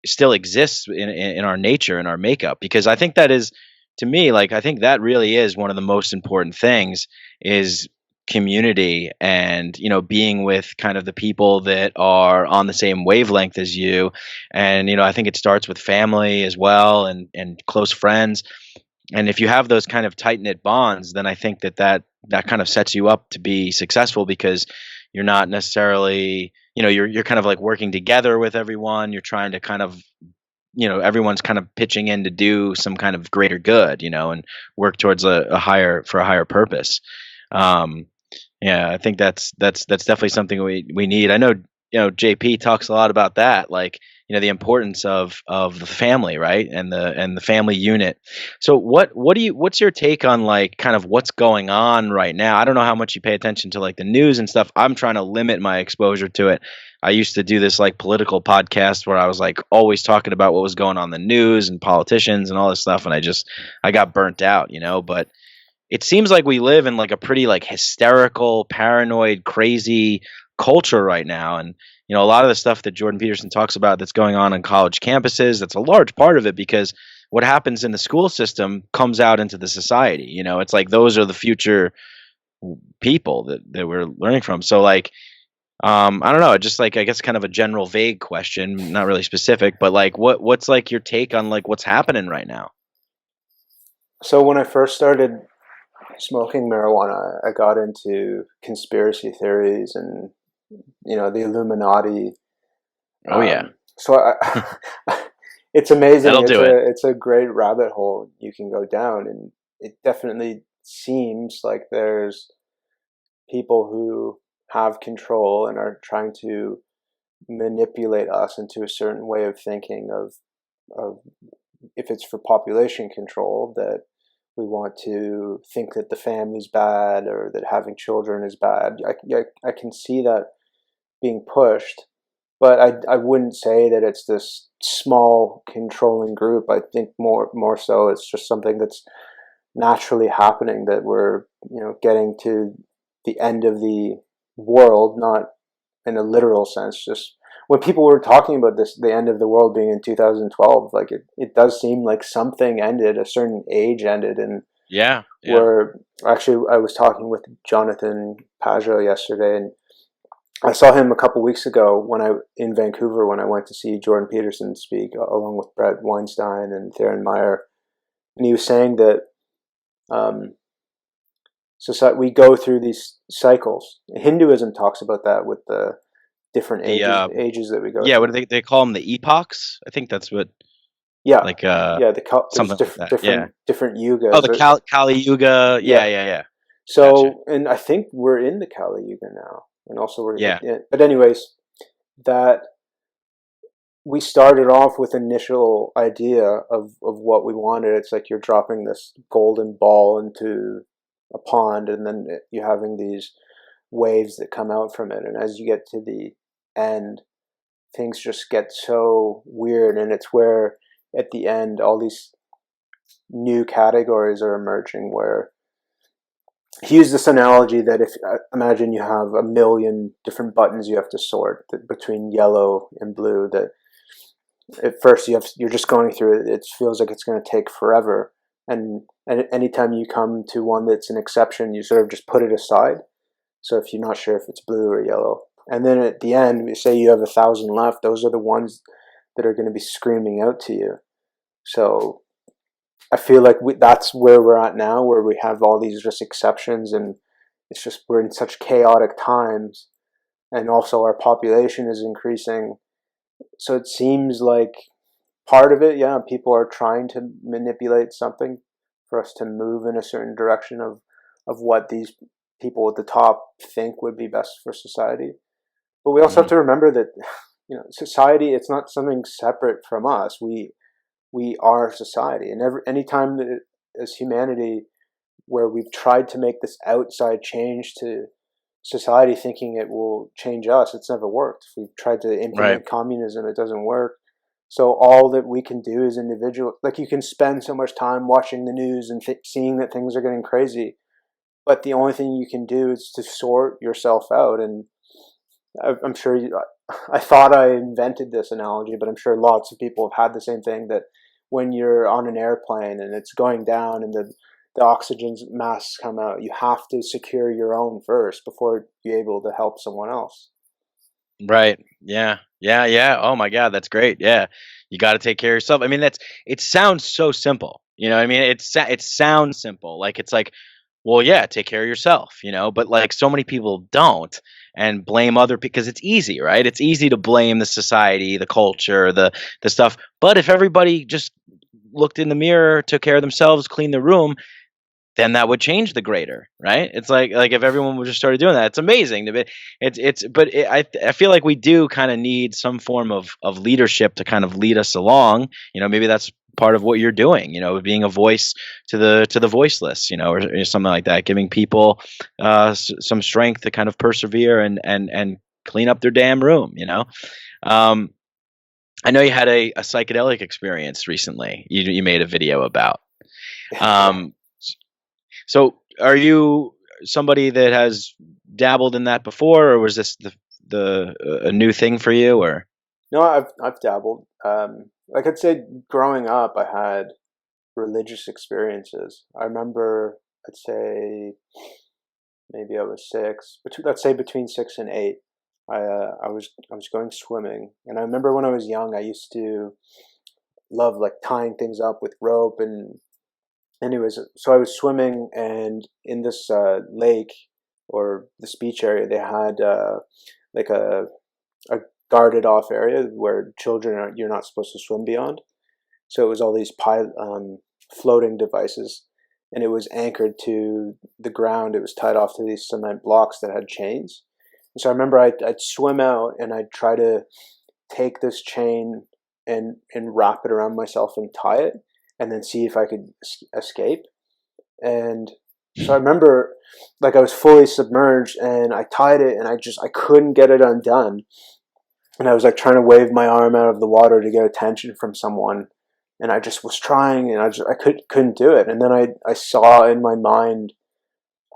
still exists in our nature in our makeup because I think that is to me like I think that really is one of the most important things is community and being with kind of the people that are on the same wavelength as you and I think it starts with family as well and close friends and if you have those kind of tight knit bonds then I think that kind of sets you up to be successful because you're not necessarily you're kind of like working together with everyone, you're trying to kind of everyone's kind of pitching in to do some kind of greater good, and work towards a higher purpose. Um, yeah, I think that's definitely something we need. I know, JP talks a lot about that, like, the importance of the family, right? And the family unit. So what's your take on like kind of what's going on right now? I don't know how much you pay attention to like the news and stuff. I'm trying to limit my exposure to it. I used to do this like political podcast where I was like always talking about what was going on in the news and politicians and all this stuff, and I got burnt out, but it seems like we live in like a pretty like hysterical, paranoid, crazy culture right now. And a lot of the stuff that Jordan Peterson talks about that's going on college campuses, that's a large part of it because what happens in the school system comes out into the society. It's like those are the future people that we're learning from. So like, I don't know, just like I guess kind of a general vague question, not really specific, but like what's like your take on like what's happening right now? So when I first started smoking marijuana, I got into conspiracy theories and the Illuminati. Oh yeah, So it's amazing. that'll It's do it. a great rabbit hole you can go down, and it definitely seems like there's people who have control and are trying to manipulate us into a certain way of thinking of if it's for population control, that we want to think that the family's bad or that having children is bad. I can see that being pushed, but I wouldn't say that it's this small controlling group. I think more so it's just something that's naturally happening, that we're getting to the end of the world, not in a literal sense. Just when people were talking about this, the end of the world being in 2012, like it does seem like something ended, a certain age ended, and Yeah, yeah. where actually I was talking with Jonathan Pajot yesterday, and I saw him a couple weeks ago when I in Vancouver when I went to see Jordan Peterson speak along with Brett Weinstein and Theron Meyer, and he was saying that um, society, we go through these cycles. Hinduism talks about that with the different The ages that we go yeah, what through. do they call them? The epochs? I think that's what Yeah, like yeah. There's something like that. Yeah. different Oh, yugas. the Kali Yuga. Yeah, Yeah. yeah, yeah. Gotcha. So, and I think we're in the Kali Yuga now, and also we're Yeah. but anyways, that we started off with initial idea of what we wanted. It's like you're dropping this golden ball into a pond, and then you're having these waves that come out from it. And as you get to the end, things just get so weird. And it's where at the end, all these new categories are emerging where he used this analogy that if imagine you have a million different buttons you have to sort between yellow and blue, that at first you're just going through it. It feels like it's going to take forever, and anytime you come to one that's an exception, you sort of just put it aside. So if you're not sure if it's blue or yellow, and then at the end, say you have 1,000 left, those are the ones that are going to be screaming out to you. So I feel like that's where we're at now, where we have all these just exceptions, and it's just we're in such chaotic times, and also our population is increasing. So it seems like part of it, yeah, people are trying to manipulate something for us to move in a certain direction of what these people at the top think would be best for society. But we also have Hmm. to remember that society, it's not something separate from us. We are society, and anytime that as humanity where we've tried to make this outside change to society thinking it will change us, it's never worked. If we've tried to Right. implement communism, it doesn't work. So all that we can do as individuals, like you can spend so much time watching the news and seeing that things are getting crazy, but the only thing you can do is to sort yourself out. And I'm sure I thought I invented this analogy, but I'm sure lots of people have had the same thing, that when you're on an airplane and it's going down and the oxygen masks come out, you have to secure your own first before you're able to help someone else. Right. Yeah. Yeah, yeah. Oh my God, that's great. Yeah. You got to take care of yourself. I mean, it sounds so simple. You know, what I mean, it sounds simple. Like it's like, well, yeah, take care of yourself, but like so many people don't and blame other because it's easy, right? It's easy to blame the society, the culture, the stuff. But if everybody just looked in the mirror, took care of themselves, cleaned the room, then that would change the grader, right? It's like if everyone would just started doing that, it's amazing. But I feel like we do kind of need some form of leadership to kind of lead us along. Maybe that's part of what you're doing. Being a voice to the voiceless, or something like that, giving people some strength to kind of persevere and clean up their damn room. Um, I know you had a psychedelic experience recently. You made a video about. Yeah. Um, so, are you somebody that has dabbled in that before, or was this a new thing for you? Or No, I've dabbled. Like I'd say, growing up, I had religious experiences. I remember, I'd say maybe I was six, let's say between 6 and 8. I was going swimming, and I remember when I was young, I used to love like tying things up with rope. And anyways, so I was swimming, and in this lake or this beach area, they had like a guarded off area where children are, you're not supposed to swim beyond. So it was all these floating devices, and it was anchored to the ground. It was tied off to these cement blocks that had chains. And so I remember I'd swim out and I'd try to take this chain and wrap it around myself and tie it, and then see if I could escape. And so I remember, like, I was fully submerged and I tied it, and I couldn't get it undone. And I was like trying to wave my arm out of the water to get attention from someone, and I just was trying, and I couldn't do it. And then I saw in my mind,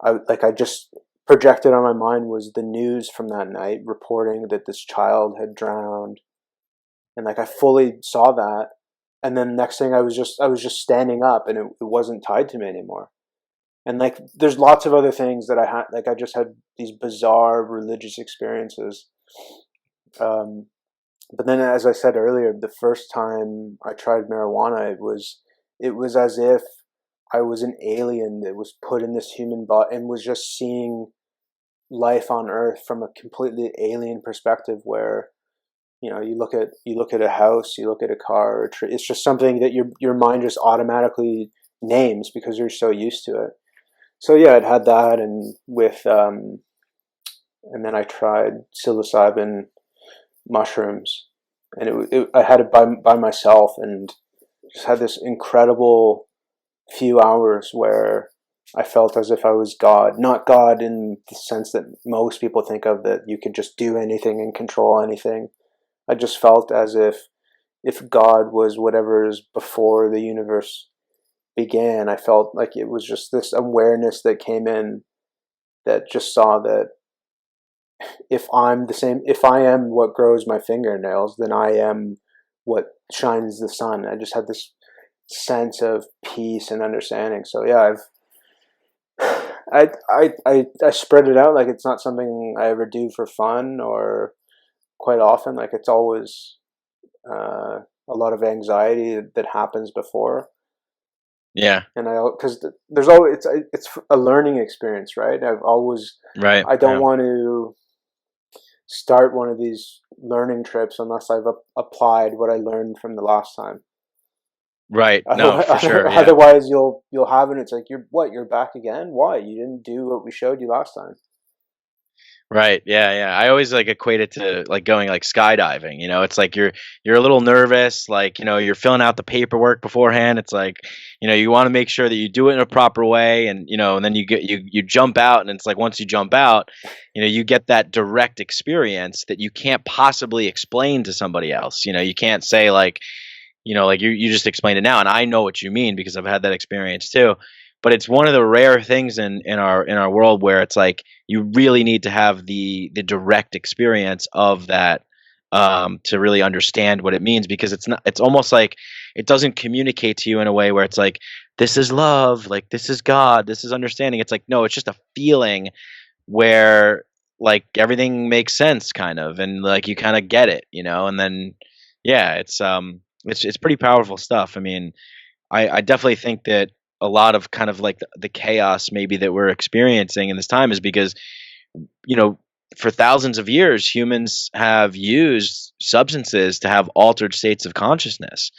I just projected on my mind was the news from that night reporting that this child had drowned, and like I fully saw that. And then next thing, I was just standing up, and it wasn't tied to me anymore. And like there's lots of other things that I had, like I just had these bizarre religious experiences. Um, but then, as I said earlier, the first time I tried marijuana, it was as if I was an alien that was put in this human body and was just seeing life on Earth from a completely alien perspective. Where you look at a house, you look at a car, or a tree. It's just something that your mind just automatically names because you're so used to it. So yeah, I'd had that, and and then I tried psilocybin mushrooms, and I had it by myself, and just had this incredible few hours where I felt as if I was God. Not God in the sense that most people think of, that you could just do anything and control anything. I just felt as if God was whatever is before the universe began. I felt like it was just this awareness that came in, that just saw that if I am what grows my fingernails, then I am what shines the sun. I just had this sense of peace and understanding. So yeah, I spread it out. Like, it's not something I ever do for fun or quite often. Like, it's always a lot of anxiety that happens before. Yeah. And because there's always, it's a learning experience, right? Right. I don't Yeah. want to start one of these learning trips unless I've applied what I learned from the last time. Right. No, Otherwise, for sure. Yeah. otherwise you'll have it. It's like, you're back again. Why? You didn't do what we showed you last time. Right. Yeah, yeah. I always like equate it to like going like skydiving, It's like you're a little nervous, like, you're filling out the paperwork beforehand. It's like, you want to make sure that you do it in a proper way, and and then you jump out, and it's like once you jump out, you get that direct experience that you can't possibly explain to somebody else. You can't say like, like you just explained it now, and I know what you mean because I've had that experience too. But it's one of the rare things in our world where it's like you really need to have the direct experience of that, to really understand what it means, because it's almost like it doesn't communicate to you in a way where it's like, this is love, like this is God, this is understanding. It's like, no, it's just a feeling where like everything makes sense kind of, and like you kind of get it, and then yeah, it's pretty powerful stuff. I mean, I definitely think that a lot of kind of like the chaos maybe that we're experiencing in this time is because, you know, for thousands of years, humans have used substances to have altered states of consciousness.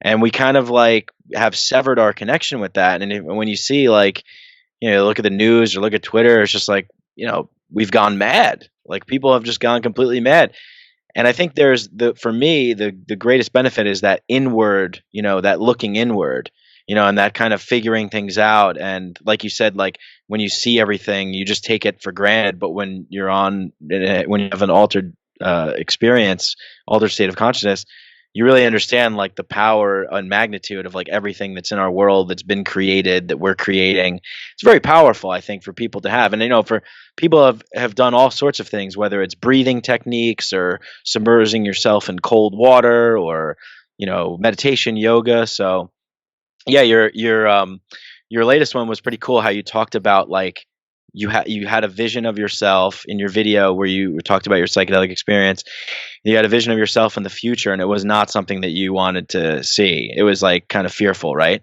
And we kind of like have severed our connection with that. And when you see like, look at the news or look at Twitter, it's just like, we've gone mad. Like people have just gone completely mad. And I think there's for me, the greatest benefit is that inward, that looking inward, and that kind of figuring things out. And like you said, like when you see everything, you just take it for granted. But when when you have an altered experience, altered state of consciousness, you really understand like the power and magnitude of like everything that's in our world that's been created, that we're creating. It's very powerful, I think, for people to have. And for people have done all sorts of things, whether it's breathing techniques or submerging yourself in cold water or meditation, yoga. So yeah, your latest one was pretty cool, how you talked about like you had a vision of yourself in your video where you talked about your psychedelic experience. You had a vision of yourself in the future, and it was not something that you wanted to see. It was like kind of fearful, right?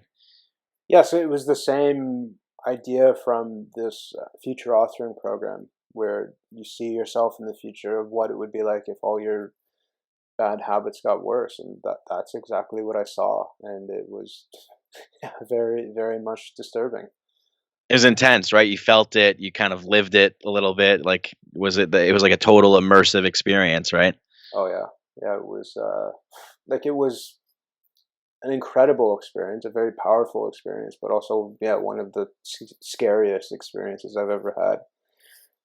Yeah, so it was the same idea from this future authoring program where you see yourself in the future of what it would be like if all your bad habits got worse, and that's exactly what I saw, and it was very, very much disturbing. It was intense, right? You felt it, you kind of lived it a little bit. Like, it was like a total immersive experience, right? Oh yeah, yeah, it was like it was an incredible experience, a very powerful experience, but also yeah, one of the scariest experiences I've ever had.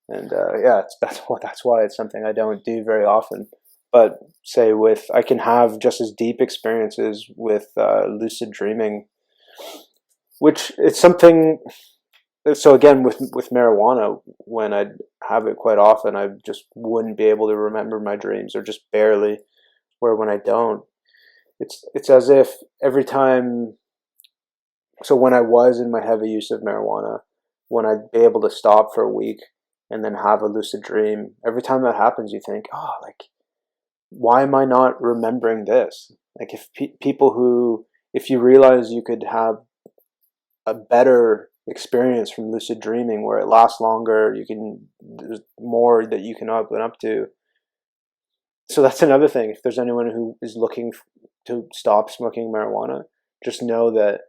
And yeah, that's why it's something I don't do very often. But say with I can have just as deep experiences with lucid dreaming, which it's something. So again, with marijuana, when I'd have it quite often, I just wouldn't be able to remember my dreams or just barely. Where when I don't, it's as if every time. So when I was in my heavy use of marijuana, when I'd be able to stop for a week and then have a lucid dream, every time that happens, you think, oh, like, why am I not remembering this? Like, if people who, if you realize you could have a better experience from lucid dreaming where it lasts longer, there's more that you can open up to. So that's another thing. If there's anyone who is looking to stop smoking marijuana, just know that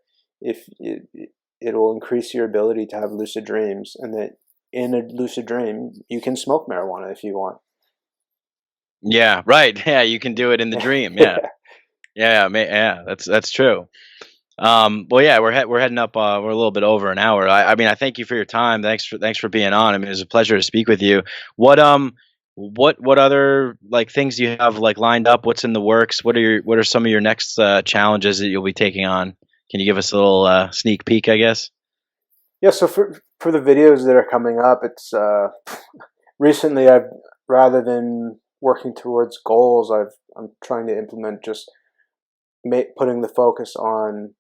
if it will increase your ability to have lucid dreams, and that in a lucid dream you can smoke marijuana if you want. Yeah, right. Yeah, you can do it in the dream. Yeah, yeah, yeah. That's true. Well, yeah, we're heading up. We're a little bit over an hour. I mean, I thank you for your time. Thanks for being on. I mean, it was a pleasure to speak with you. What other like things do you have like lined up? What's in the works? What are some of your next challenges that you'll be taking on? Can you give us a little sneak peek, I guess? Yeah. So for the videos that are coming up, it's recently I've rather than working towards goals, I'm trying to implement just putting the focus on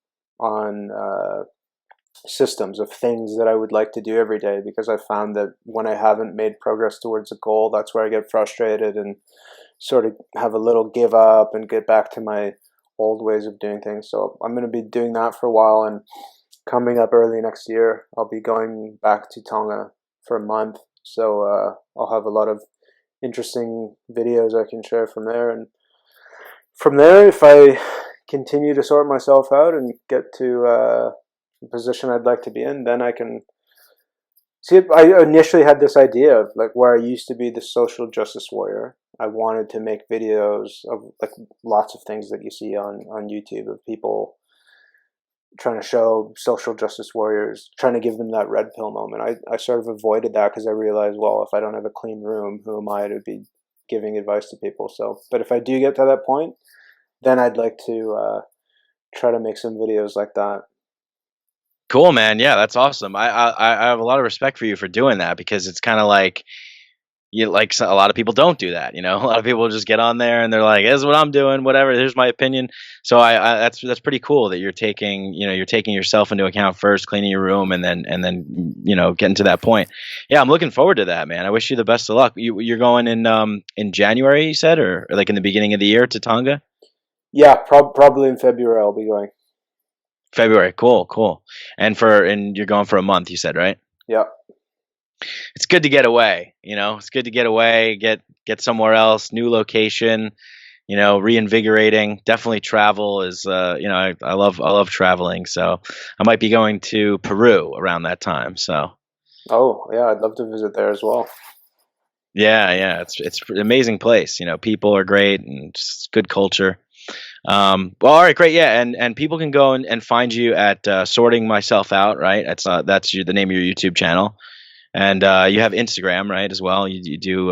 systems of things that I would like to do every day, because I found that when I haven't made progress towards a goal, that's where I get frustrated and sort of have a little give up and get back to my old ways of doing things. So I'm going to be doing that for a while, and coming up early next year, I'll be going back to Tonga for a month. So I'll have a lot of interesting videos I can share from there, and from there, if I continue to sort myself out and get to the position I'd like to be in, then I can see. I initially had this idea of like where I used to be the social justice warrior. I wanted to make videos of like lots of things that you see on YouTube of people trying to show social justice warriors, trying to give them that red pill moment. I sort of avoided that because I realized, well, if I don't have a clean room, who am I to be giving advice to people? So, but if I do get to that point, then I'd like to try to make some videos like that. Cool, man. Yeah, that's awesome. I have a lot of respect for you for doing that because it's kind of like a lot of people don't do that. A lot of people just get on there and they're like, "This is what I'm doing. Whatever. Here's my opinion." So that's pretty cool that you're taking yourself into account first, cleaning your room, and then getting to that point. Yeah, I'm looking forward to that, man. I wish you the best of luck. You're going in January, you said, or like in the beginning of the year to Tonga. Yeah, probably in February I'll be going. February. Cool, cool. And you're going for a month, you said, right? Yeah. It's good to get away. It's good to get away, get somewhere else, new location. Reinvigorating. Definitely travel is. I love traveling. So I might be going to Peru around that time. So Oh, yeah, I'd love to visit there as well. yeah, yeah, it's an amazing place. People are great and just good culture. Well, all right, great, yeah, and people can go and find you at Sorting Myself Out, right? That's the name of your YouTube channel. And you have Instagram, right, as well. You do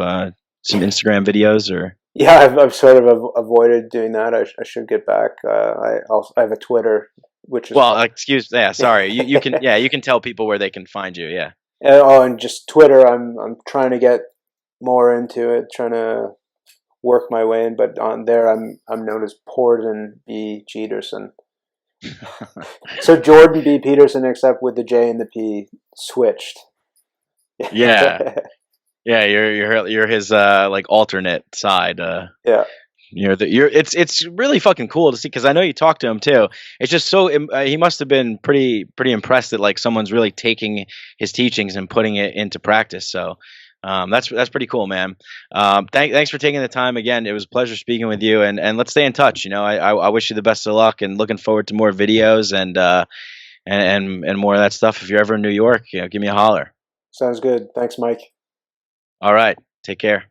some Instagram videos, or Yeah, I've sort of avoided doing that. I should get back. I have a Twitter, which is well, yeah, sorry. You can tell people where they can find you. Yeah. and just Twitter. I'm trying to get more into it, trying to work my way in. But on there, I'm known as Jordan B Peterson. So Jordan B Peterson, except with the J and the P switched. Yeah, yeah. You're his like alternate side. Yeah. You're it's really fucking cool to see because I know you talked to him too. It's just so he must have been pretty impressed that like someone's really taking his teachings and putting it into practice. So that's pretty cool, man. Thanks for taking the time again. It was a pleasure speaking with you, and let's stay in touch. You know, I wish you the best of luck and looking forward to more videos and more of that stuff. If you're ever in New York, you know, give me a holler. Sounds good. Thanks, Mike. All right, take care.